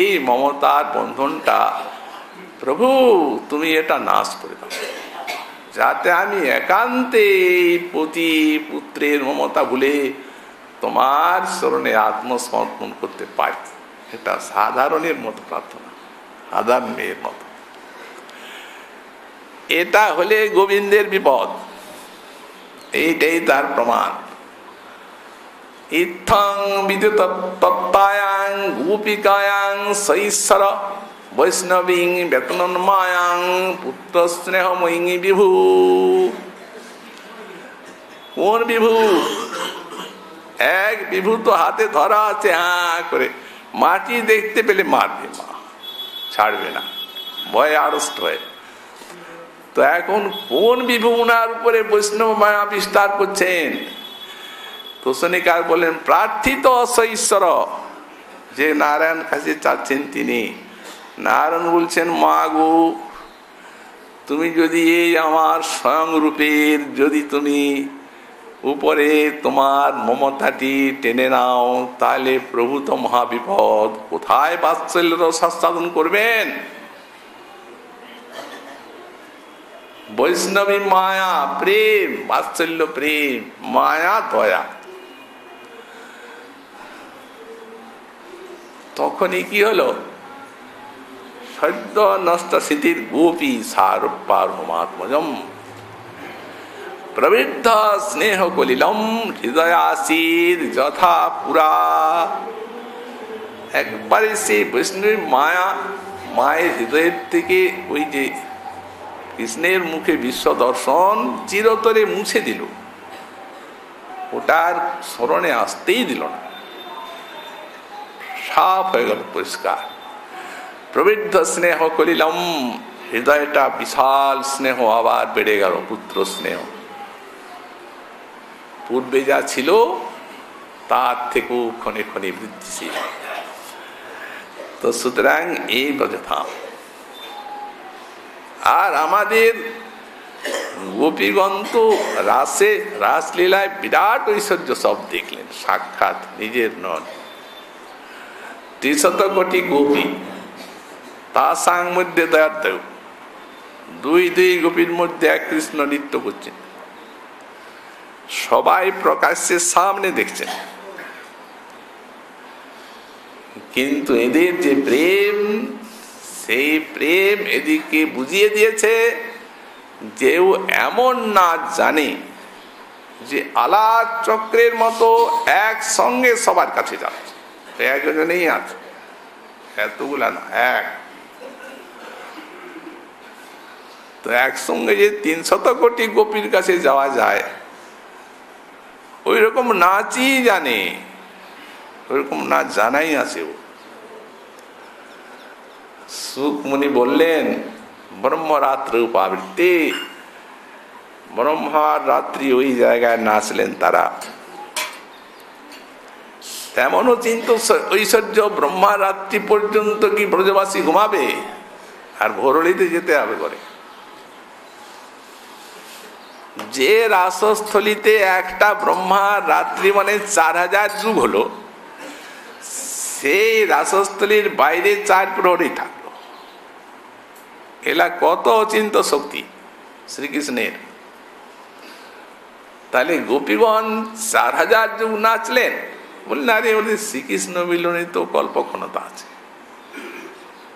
[SPEAKER 1] এই মমতার বন্ধনটা, প্রভু তুমি এটা নাশ করে দাও, যাতে আমি একান্তে এই পতি পুত্রের মমতা ভুলে তোমার শরণে আত্মসমর্পণ করতে পারি। এটা সাধারণের মতো প্রার্থনা, সাধারণ মেয়ের মতো। এটা হলে গোবিন্দের বিপদ, এইটাই তার প্রমাণ। ইত্থং বিদ্যুত্তত্তায়াং গোপিকায়াং সৈশ্বর বৈষ্ণবীং বেতনন্মায়াং পুত্র স্নেহময়ী বিভু। কোন বিভু? এক বিভু তো হাতে ধরা আছে, হ্যাঁ করে মাটি দেখতে পেলে মারবে, মা ছাড়বে না, ভয়ে আড়ষ্ট হয়ে। তো এখন কোন বিভু উনার উপরে বৈষ্ণব মায়া বিস্তার করছেন? তোষণিকার বলেন প্রার্থিত ঈশ্বর, যে নারায়ণ কাছে চাচ্ছেন তিনি। নারায়ণ বলছেন, মা গো, তুমি যদি এই আমার স্বয়ং রূপের যদি তুমি উপরে তোমার মমতাটি টেনে নাও, তাহলে প্রভু তো মহাবিপদ, কোথায় বাৎসল্য সাধন করবেন? বৈষ্ণবী মায়া প্রেম, বাৎসল্য প্রেম, মায়া দয়া। তখনই কি হলো? সদ্য নষ্ট স্মৃতির গোপী সারূপ্যাত্মজম প্রবৃদ্ধ স্নেহ কলিলম হৃদয়াসীর যথা পুরা। একবারে সেই বৈষ্ণবী মায়া, মায়ের হৃদয়ের থেকে ওই যে কৃষ্ণের মুখে বিশ্ব দর্শন চিরতরে মুছে দিল, ওটার স্মরণে আসতেই দিল না, সাফ হয়ে গেল, পরিষ্কার। প্রবৃদ্ধ স্নেহ কলিলম, হৃদয়টা বিশাল স্নেহ আবার বেড়ে গেল, পুত্র স্নেহ। পূর্বে যা ছিল তার থেকেও ক্ষণে ক্ষণে বৃদ্ধিশীল। তো সুতরাং এই ব্রজধাম। আর আমাদের গোপীগণ তো রাসে, রাসলীলায় বিরাট ঐশ্বর্য সব দেখলেন, সাক্ষাৎ নিজের নন। 300 কোটি গোপী, তা সাং মধ্যে দয়ার দেব, দুই দুই গোপীর মধ্যে এক কৃষ্ণ নৃত্য করছেন, সবাই প্রকাশ্যে সামনে দেখছেন। কিন্তু এদের যে প্রেম, সেই প্রেম এদিকে বুঝিয়ে দিয়েছে যেও এমন না জানে যে আলাদ চক্রের মতো একসঙ্গে সবার কাছে যাচ্ছে, একজনেই আছে, এতগুলা না, এক। তো একসঙ্গে যে 300 কোটি গোপীর কাছে যাওয়া যায়, ওই রকম নাচই জানে, ওইরকম নাচ জানাই আছে ও। সুকমুনি বললেন ব্রহ্মরাত্র উপাবৃত্তি, ব্রহ্মার রাত্রি ওই জায়গায় নাচলেন তারা। তেমনও চিন্ত ঐশ্বর্য, ব্রহ্মার রাত্রি পর্যন্ত কি ব্রজবাসী ঘুমাবে? আর ভোরলিতে যেতে হবে করে। যে রাসস্থলিতে একটা ব্রহ্মার রাত্রি মানে 4000 যুগ হলো, সেই রাসস্থলীর বাইরে 4 প্রহরী থাকলো। এলা কত অচিন্ত শক্তি শ্রীকৃষ্ণের। তাহলে গোপীগণ 4000 যুগ নাচলেন, বললেন আরে ওদের শ্রীকৃষ্ণ মিলনে তো কল্পক্ষণতা আছে,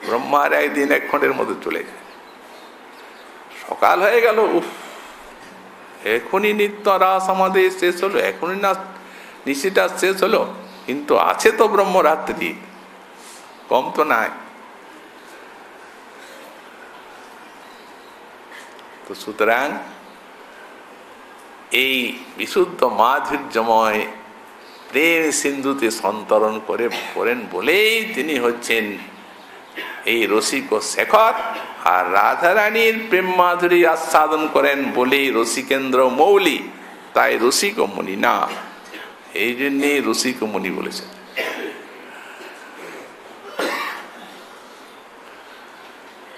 [SPEAKER 1] ব্রহ্মার একদিন 1 খণ্ডের মধ্যে চলে যায়। সকাল হয়ে গেল, উফ, এখনই নিত্য রাস আমাদের শেষ হলো, এখনই নিশিটা শেষ হলো, কিন্তু আছে তো ব্রহ্মরাত্রি, কম তো নাই। তো সুতরাং এই বিশুদ্ধ মাধুর্যময় প্রেম সিন্ধুতে সন্তরণ করেন বলেই তিনি হচ্ছেন এই রসিক ও শেখর। আর রাধারানীর প্রেম মাধুরী আস্বাদন করেন বলেই রসিকেন্দ্র মৌলি, তাই রসিক মুনি না, এই জন্যই রসিক মুনি বলেছেন।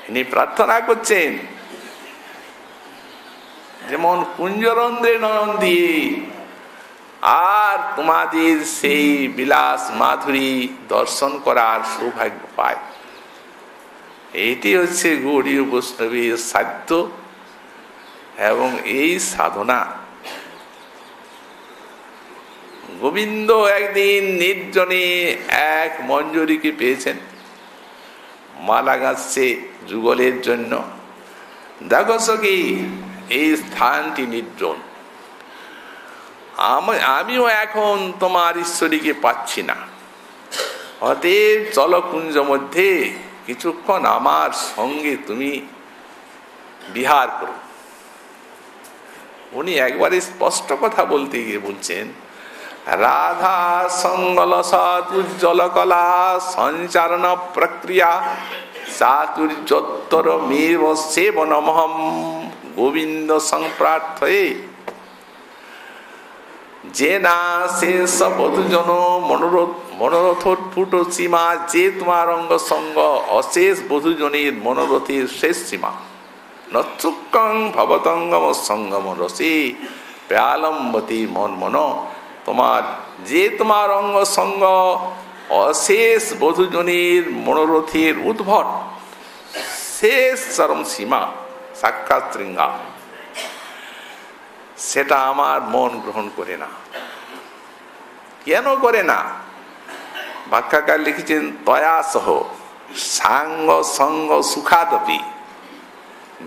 [SPEAKER 1] ইনি প্রার্থনা করছেন যেমন কুঞ্জরন্ধ্রে নয়ন দিয়ে আর তোমাদের সেই বিলাস মাধুরী দর্শন করার সৌভাগ্য পায়। এইটি হচ্ছে গৌড়ীয় বৈষ্ণবীর সাধ্য এবং এই সাধনা। গোবিন্দ একদিন নির্জনে এক মঞ্জরীকে পেয়েছেন, মালা গাঁথছে যুগলের জন্য। দেখো সখী, এই স্থানটি নির্জন, আমিও এখন তোমার ঈশ্বরীকে পাচ্ছি না, অতএব জলকুঞ্জ মধ্যে কিছুক্ষণ আমার সঙ্গে তুমি বিহার করো। উনি একবারে স্পষ্ট কথা বলতে গিয়ে বলছেন, রাধা সঙ্গলসৎ উজ্জ্বল কলা সঞ্চারণ প্রক্রিয়া চাতুর্যোত্তর মেব সেবনমহম গোবিন্দ সংপ্রার্থয়ে। যে না শেষ বধুজন মনোরথোৎফুট সীমা, যে তোমার অঙ্গ সঙ্গ অশেষ বধুজনের মনোরথের শেষ সীমা। নচ্চুক্কং ভবতঙ্গম সঙ্গম রসে প্যালম্বতী মন মন। তোমার যে তোমার অঙ্গ সঙ্গ অশেষ বধুজনের মনোরথের উদ্ভট শেষ চরম সীমা সাক্ষাৎ শৃঙ্গা, সেটা আমার মন গ্রহণ করে না। কেন করে না? ব্যাখ্যাকার লিখেছেন, তয়া সহ সাঙ্গ সঙ্গ সুখাদপি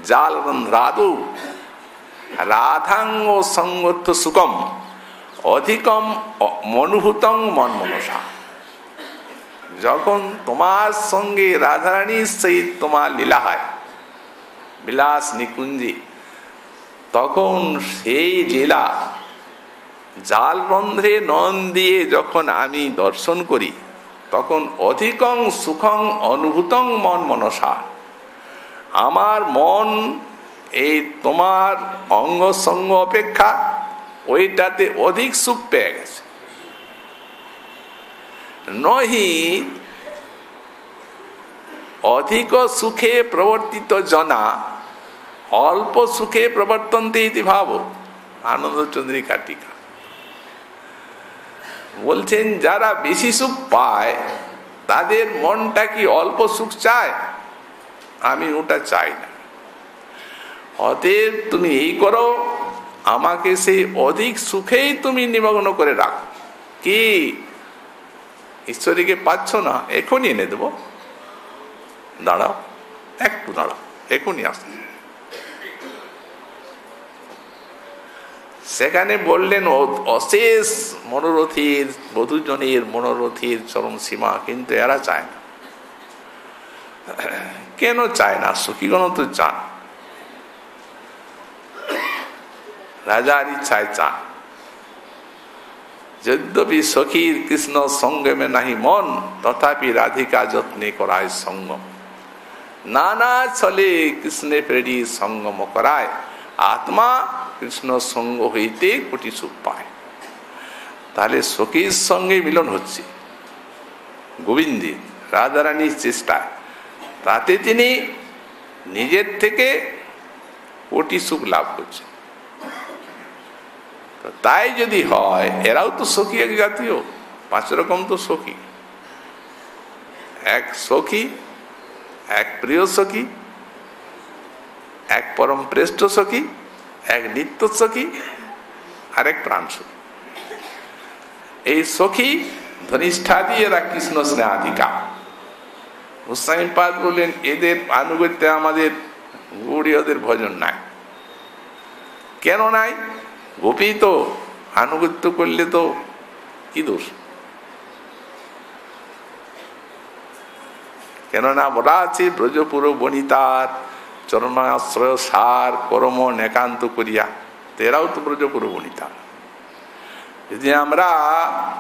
[SPEAKER 1] জাল রাধু রাধাঙ্গ সঙ্গত্ব সুকম অধিকম মনুভূতং মন মনসা। যখন তোমার সঙ্গে রাধারানীর সহিত তোমার লীলা হয় বিলাস নিকুঞ্জে, তখন সেই লীলা জাল রন্ধ্রে নন দিয়ে যখন আমি দর্শন করি, তখন অধিকং সুখং অনুভূতং মন মনসা, আমার মন এই তোমার অঙ্গ সঙ্গ অপেক্ষা ওইটাতে অধিক সুখ পেয়ে গেছে। নহি অধিক সুখে প্রবর্তিত জনা অল্প সুখে প্রবর্তন্তে ইতি ভাব। আনন্দ চন্দ্রিকা টিকা বলছেন, যারা বেশি সুখ পায় তাদের মনটা কি অল্প সুখ চায়? আমি ওটা চাই না। অতএব তুমি এই করো, আমাকে সেই অধিক সুখেই তুমি নিমগ্ন করে রাখো। কি ঈশ্বরীকে পাচ্ছ না? এখনই এনে দেবো, দাঁড়াও, একটু দাঁড়াও, এখনই আসছে। সেখানে বললেন অশেষ মনোরথীর বধূজনের মনোরথীর চরম সীমা, কিন্তু এরা চায় না। কেন চায় না? সখীগণ তো চান, রাজার ইচ্ছায় চান। যদ্যপি সখীর কৃষ্ণ সঙ্গমে নাহি মন, তথাপি রাধিকা যত্নে করায় সঙ্গম। নানা ছলে কৃষ্ণে প্রেরী সঙ্গম করায়, আত্মা কৃষ্ণ সঙ্গ হইতে কোটি সুখ পায়। তাহলে সখীর সঙ্গে মিলন হচ্ছে গোবিন্দের রাধারানীর চেষ্টায়, তাতে তিনি নিজের থেকে কোটি সুখ লাভ করছেন। তাই যদি হয়, এরাও তো সখী এক জাতীয়, 5 রকম তো সখী। এক সখী, এক প্রিয় সখী, এক পরম শ্রেষ্ঠ সখী, এক নিত্য সখী, আর এক প্রাণ সখী। এই সখী ধনিষ্ঠাদি এরা কৃষ্ণ স্নেহাধিকা। গোস্বামীপাদ বললেন, এদের আনুগত্যে আমাদের গৌড়ীয়দের ভজন নাই। কেন নাই? গোপী তো আনুগত্য করলে তো কি দোষ? কেননা বলা আছে ব্রজপুর বনিতার চরণাশ্রয় সার কর্ম একান্ত করিয়া, এরাও তো ব্রজপুর বনিতা। যদি আমরা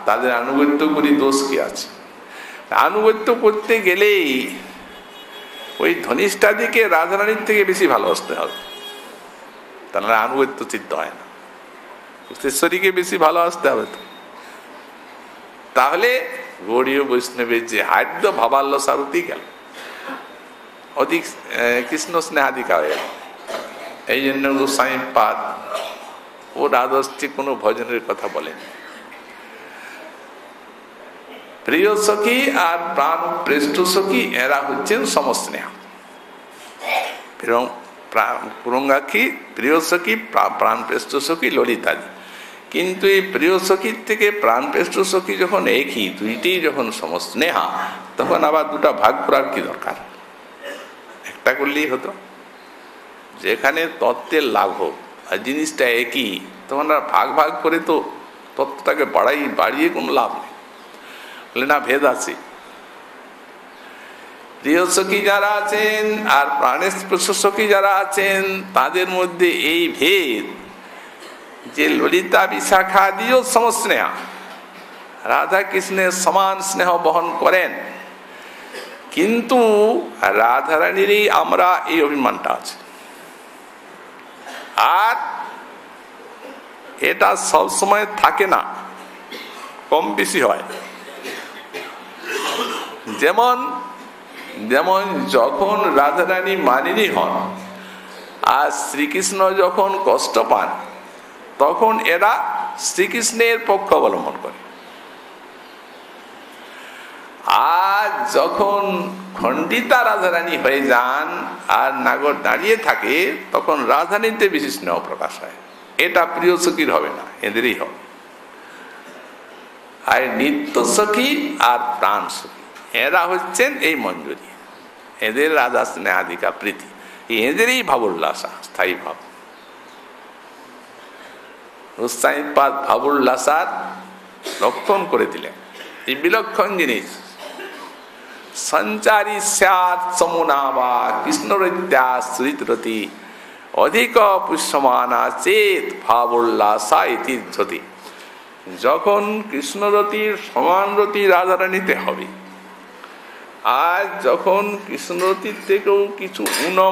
[SPEAKER 1] তাদের আনুগত্য করি, দোষ কি আছে? আনুগত্য করতে গেলেই ওই ধনিষ্ঠাদিকে রাধারানীর থেকে বেশি ভালোবাসতে হবে, তাহলে আনুগত্য চিত্ত হয় না। কুশেশ্বরীকে বেশি ভালোবাসতে হবে তো, তাহলে গৌড়ীয় বৈষ্ণবের যে হাদ্য ভাবাল্য সারথি গেল, অধিক কৃষ্ণ স্নেহাধিকা হয়ে গেল। এই জন্য গোস্বামীপাদ ও রাধষ্ঠী কোনো ভজনের কথা বলেন। প্রিয় সখী আর প্রাণ প্রেষ্ঠ সখী এরা হচ্ছেন সমস্নেহা। পুরঙ্গাক্ষী, প্রিয় সখী, প্রাণ প্রেষ্ঠ সখী ললিতাদি। কিন্তু এই প্রিয় সখীর থেকে প্রাণ প্রেষ্ঠ সখী যখন একই, দুইটি যখন সমস্নেহা, তখন আবার দুটা ভাগ করার কি দরকার? একটা করলেই হতো। যেখানে তত্ত্বের লাভ হোক আর জিনিসটা একই, তখন আর ভাগ ভাগ করে তো তত্ত্বটাকে বাড়িয়ে কোনো লাভ নেই। বলে না, ভেদ আছে। প্রিয় সখী যারা আছেন আর প্রাণের সখী যারা আছেন, তাদের মধ্যে এই ভেদ যে ললিতা বিশাখা দিয়েও সমস্নেহা, রাধা কৃষ্ণের সমান স্নেহ বহন করেন, কিন্তু রাধারানীরই আমরা এই অভিমানটা আছে। আর এটা সব সময় থাকে না, কম বেশি হয়। যেমন যেমন যখন রাধারানী মানিনী হন আর শ্রীকৃষ্ণ যখন কষ্ট পান, তখন এরা শ্রীকৃষ্ণের পক্ষ অবলম্বন করে। আর যখন খণ্ডিতা রাধারানী হয়ে যান আর নাগর দাঁড়িয়ে থাকে, তখন রাধারানীতে বেশি স্নেহ প্রকাশ হয়। এটা প্রিয় সখীর হবে না, এদেরই হবে। আর নিত্য সখী আর প্রাণ সখী এরা হচ্ছেন এই মঞ্জুরি, এদের রাধা স্নেহাধিকা প্রীতি, এদেরই ভাবোল্লাসা, স্থায়ী ভাব। গোস্বামীপাদ ভাবোল্লাসার লক্ষণ করে দিলেন, এই বিলক্ষণ জিনিস। সঞ্চারী স্যাৎ সমুনাবা কৃষ্ণরত্যা শ্রীতরতি অধিক পুষ্যমানা চেত ভাবোল্লাসা ইতি জ্যোতি। যখন কৃষ্ণরতির সমান রতি রাধারানীতে হবে, আর যখন কৃষ্ণরতির থেকেও কিছু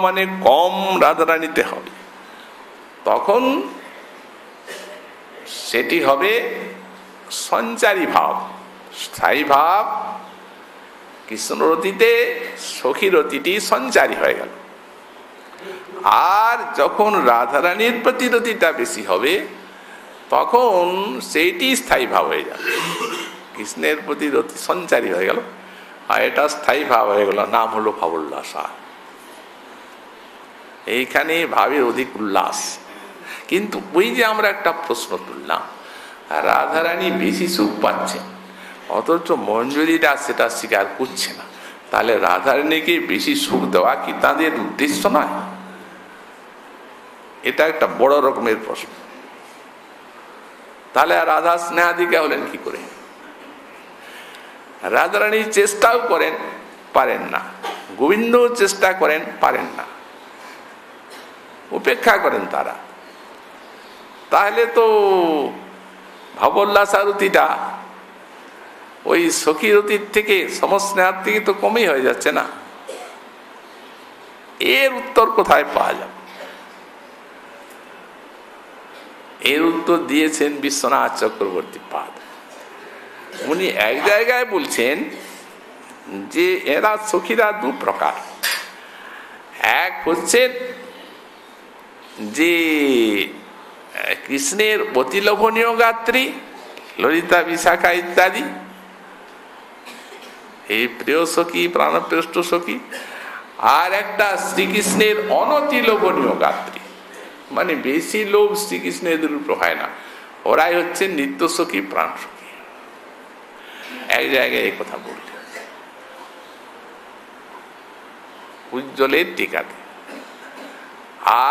[SPEAKER 1] মানে কম রাধারানীতে হবে, তখন সেটি হবে সঞ্চারী ভাব, স্থায়ী ভাব। কৃষ্ণরতিতে সখীরতিটি সঞ্চারী হয়ে গেল। আর যখন রাধারানীর প্রতি রতিটা বেশি হবে, তখন সেইটি স্থায়ী ভাব হয়ে যাবে। কৃষ্ণের প্রতি রতি সঞ্চারী হয়ে গেল, আর এটা স্থায়ী ভাব হয়ে গেল, নাম হলো ভাবোল্লাসা। এইখানে ভাবের অধিক উল্লাস। কিন্তু ওই যে আমরা একটা প্রশ্ন তুললাম, রাধারানী বেশি সুখ পাচ্ছেন, অথচ মঞ্জুরিরা সেটা স্বীকার করছে না, তাহলে রাধারানীকে বেশি সুখ দেওয়া কি তাদের উদ্দেশ্য নয়? এটা একটা বড় রকমের প্রশ্ন। তাহলে রাধা স্নেহাধিকা হলেন কি করে? রাধারানী চেষ্টাও করেন, পারেন না। গোবিন্দ চেষ্টা করেন, পারেন না, উপেক্ষা করেন তারা। তাহলে তো ভাবোল্লাসারতিটা ওই সখীরতির থেকে, সমস্নেহার থেকে তো কমই হয়ে যাচ্ছে না। এর উত্তর কোথায় পাওয়া যাবে? এর উত্তর দিয়েছেন বিশ্বনাথ চক্রবর্তী পাদ। উনি এক জায়গায় বলছেন যে এরা সখীরা দু প্রকার। এক হচ্ছে যে কৃষ্ণের অতি লোভনীয় গাত্রী, ললিতা বিশাখা ইত্যাদি, এই প্রিয় সখী, প্রাণপ্রেষ্ঠ সখী। আর একটা শ্রীকৃষ্ণের অনতি লোভনীয় গাত্রী, মানে বেশি লোভ শ্রীকৃষ্ণের উপর হয় না, ওরাই হচ্ছে নিত্য সখী, প্রাণ সখী। এক জায়গায় এই কথা বললেন উজ্জ্বলের টিকাতে।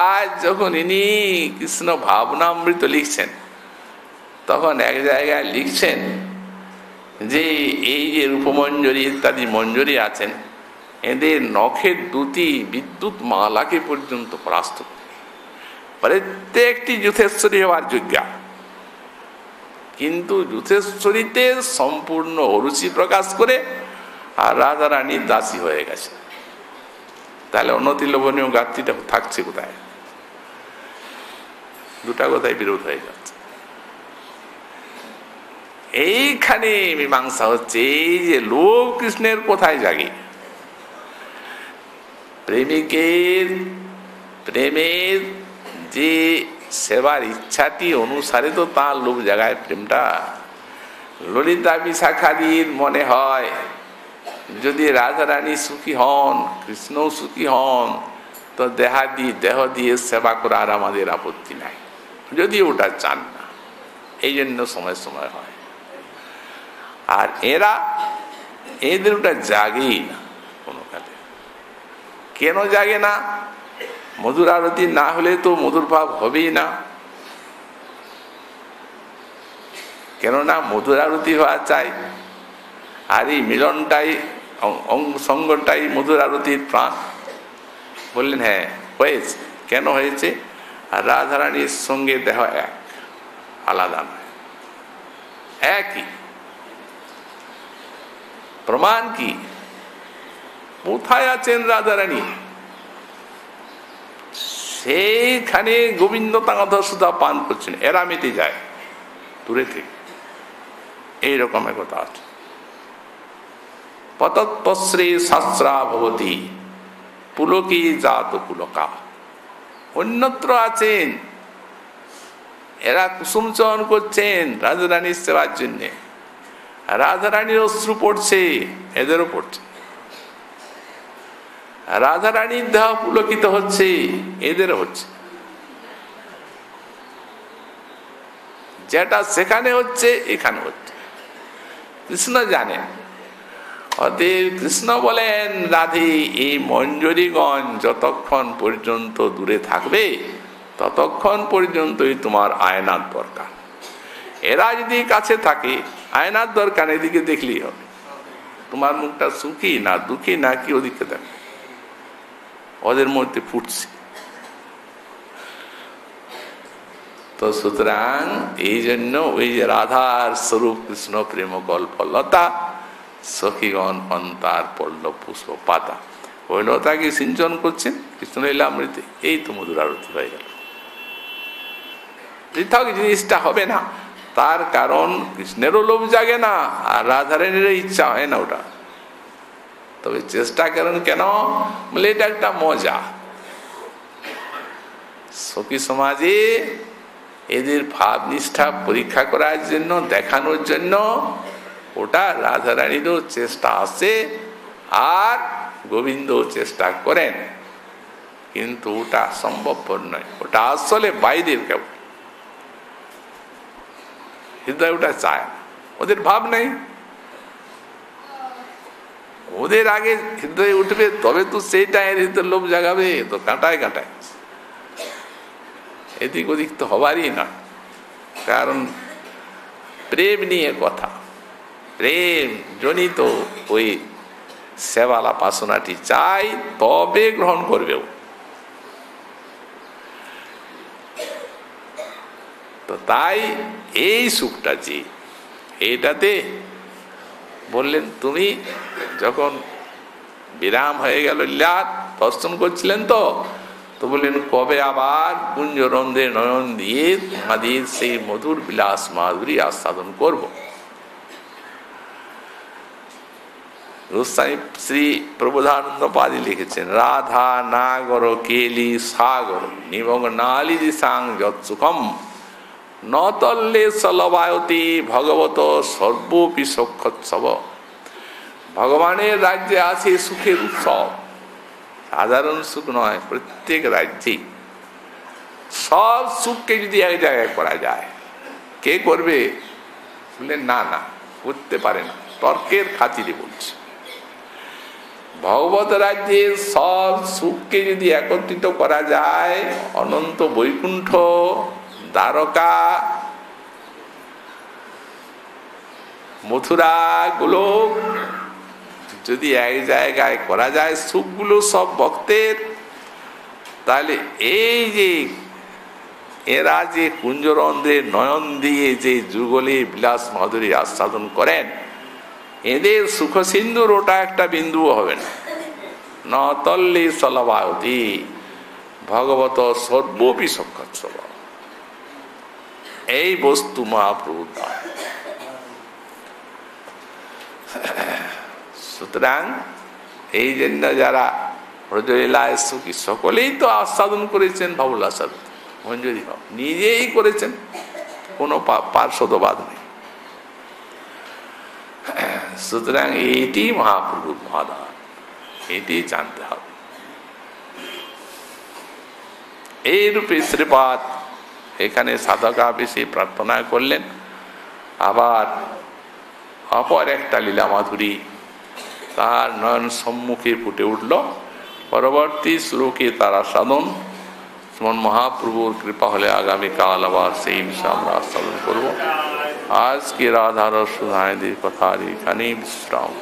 [SPEAKER 1] আজ যখন ইনি কৃষ্ণ ভাবনামৃত লিখছেন, তখন এক জায়গায় লিখছেন যে এই যে রূপমঞ্জরী ইত্যাদি মঞ্জরী আছেন, এদের নখের দুটি বিদ্যুৎ মালাকে পর্যন্ত পরাস্ত করে। প্রত্যেকটি যুথেশ্বরী হওয়ার যোগ্যা, কিন্তু যুথেশ্বরীতে সম্পূর্ণ অরুচি প্রকাশ করে আর রাজা রানী দাসী হয়ে গেছে। তাহলে অনতি লোভনীয় গাত্রীটা থাকছে কোথায়? দুটা কথায় বিরোধ হয়ে যাচ্ছে। এইখানে মীমাংসা হচ্ছে, এই যে লোভ কৃষ্ণের কোথায় জাগে? প্রেমের যে সেবার ইচ্ছাটি অনুসারে তো তার লোভ জাগায় প্রেমটা। ললিতা বিশাখাদির মনে হয় যদি রাজা রানী সুখী হন, কৃষ্ণ সুখী হন, তো দেহ দিয়ে সেবা করার আমাদের আপত্তি নাই, যদি ওটা চান না। এই জন্য সময় সময় হয়। আর এদের ওটা জাগেই না কোনো কালে। কেন জাগে না? মধুর আরতি না হলে তো মধুর ভাব হবেই না। কেননা মধুর আরতি হওয়া চাই, আর এই মিলনটাই সঙ্গটাই মধুর আরতির প্রাণ। বললেন হ্যাঁ হয়েছে। কেন হয়েছে? আর রাধারানীর সঙ্গে দেহ এক, আলাদা নয়, একই। প্রমাণ কি? কোথায় আছেন রাধারানী? সেইখানে গোবিন্দ তাঙ্গধ সুধা পান করছেন, এরা মিটে যায় দূরে থেকে। এইরকম কথা আছে। পতৎপশ্রী শাস্ত্রা ভবতী পুলকি জাত পুলকা। অন্যত্র আছেন, এরা কুসুম চয়ন করছেন রাধারানীর সেবার জন্যে। রাধারানীর অশ্রু পড়ছে, এদেরও পড়ছে। রাধারানীর দেহ পুলকিত হচ্ছে, এদেরও হচ্ছে। যেটা সেখানে হচ্ছে এখানে হচ্ছে। কৃষ্ণ জানেন। অতএব কৃষ্ণ বলেন, রাধে এই মঞ্জরীগণ যতক্ষণ পর্যন্ত দূরে থাকবে ততক্ষণ পর্যন্তই তোমার আয়নার দরকার। এরা যদি কাছে থাকে, আয়নার দরকার এদিকে দেখলেই হবে। তোমার মুখটা সুখী না দুঃখী না কি ওদিকে দেখ, ওদের মধ্যে ফুটছে। তো সুতরাং এই জন্য ওই যে রাধার স্বরূপ কৃষ্ণ প্রেম কল্পলতা, সখীগণ অন্তার পল্লব পুষ্প পাতা। ওই লতাকে সিঞ্চন করছেন কৃষ্ণ লীলামৃতে, এই তো মধুর আরতি হয়ে গেল। পৃথক জিনিসটা হবে না, তার কারণ কৃষ্ণেরও লোভ জাগে না আর রাধারানীরও ইচ্ছা হয় না ওটা। তবে চেষ্টা করেন কেন? বলে এটা একটা মজা। সখী সমাজে এদের ভাব নিষ্ঠা পরীক্ষা করার জন্য, দেখানোর জন্য ওটা রাধারানীরও চেষ্টা আছে আর গোবিন্দও চেষ্টা করেন, কিন্তু ওটা সম্ভবপর নয়। ওটা আসলে বাইরের কেবল, হৃদয় ওটা চায় না, ওদের ভাব নেই। ওদের আগে হৃদয়ে উঠবে তবে তো সেইটা এর হৃদয় লোভ জাগাবে, তো কাঁটায় কাঁটায়। এদিক ওদিক তো হবারই না, কারণ প্রেম নিয়ে কথা। প্রেম জনিত ওই সেবালা পাশনাটি চাই, তবে গ্রহণ করবে। তো তাই এই সুখটা যে এইটাতে বললেন, তুমি যখন বিরাম হয়ে গেল লীলা দর্শন করছিলেন তো বললেন কবে আবার কুঞ্জরন্ধে নয়ন দিয়ে তোমাদের সেই মধুর বিলাস মাধুরী আস্বাদন করব। গোস্বামী শ্রী প্রবোধানন্দ পাদি লিখেছেন, রাধা নাগর কেলি সাগর নিমগ্নালি দিশাং যৎসুখম নতল্লে সলবায়তি ভগবত সর্বোপি সক্ষোৎসব। ভগবানের রাজ্যে আছে সুখের উৎসব, সাধারণ সুখ নয়, প্রত্যেক রাজ্যে। সব সুখকে যদি এক জায়গায় করা যায়, কে করবে? বললেন না না, করতে পারে না, তর্কের খাতিরে বলছে। ভগবত রাজ্যের সব সুখকে যদি একত্রিত করা যায়, অনন্ত বৈকুণ্ঠ, দ্বারকা, মথুরা গোলক যদি এক জায়গায় করা যায়, সুখগুলো সব ভক্তের, তাহলে এই যে এরা যে কুঞ্জরন্ধ্রে নয়ন দিয়ে যে যুগলে বিলাস মাধুরী আস্বাদন করেন, এদের সুখ সিন্ধুর ওটা একটা বিন্দু হবে না। নতল্লি সলবায়তি ভগবত সর্বপি সক্ষৎসব, এই বস্তু মহাপ্রভুর দান। সুতরাং এই জন্য যারা ব্রজলীলায় সুখী সকলেই তো আস্বাদন করেছেন বাবুলাসাদ মঞ্জুরি বাবু নিজেই করেছেন, কোনো পার্শ্বদবাদ নেই। সুতরাং এইটি মহাপ্রভুর মহাদান, এটি জানতে হবে। এই রূপে শ্রীপাদ এখানে সাধকা বেশি প্রার্থনা করলেন। আবার অপর একটা লীলা মাধুরী তার নয়ন সম্মুখে ফুটে উঠল। পরবর্তী শ্লোকে তারা সাধন মহাপ্রভুর কৃপা হলে আগামীকাল আবার সেই বিষয়ে আমরা আস্বাদন করবো। আজকে রাধার সুধায়দের কথা এখানেই বিশ্রাম।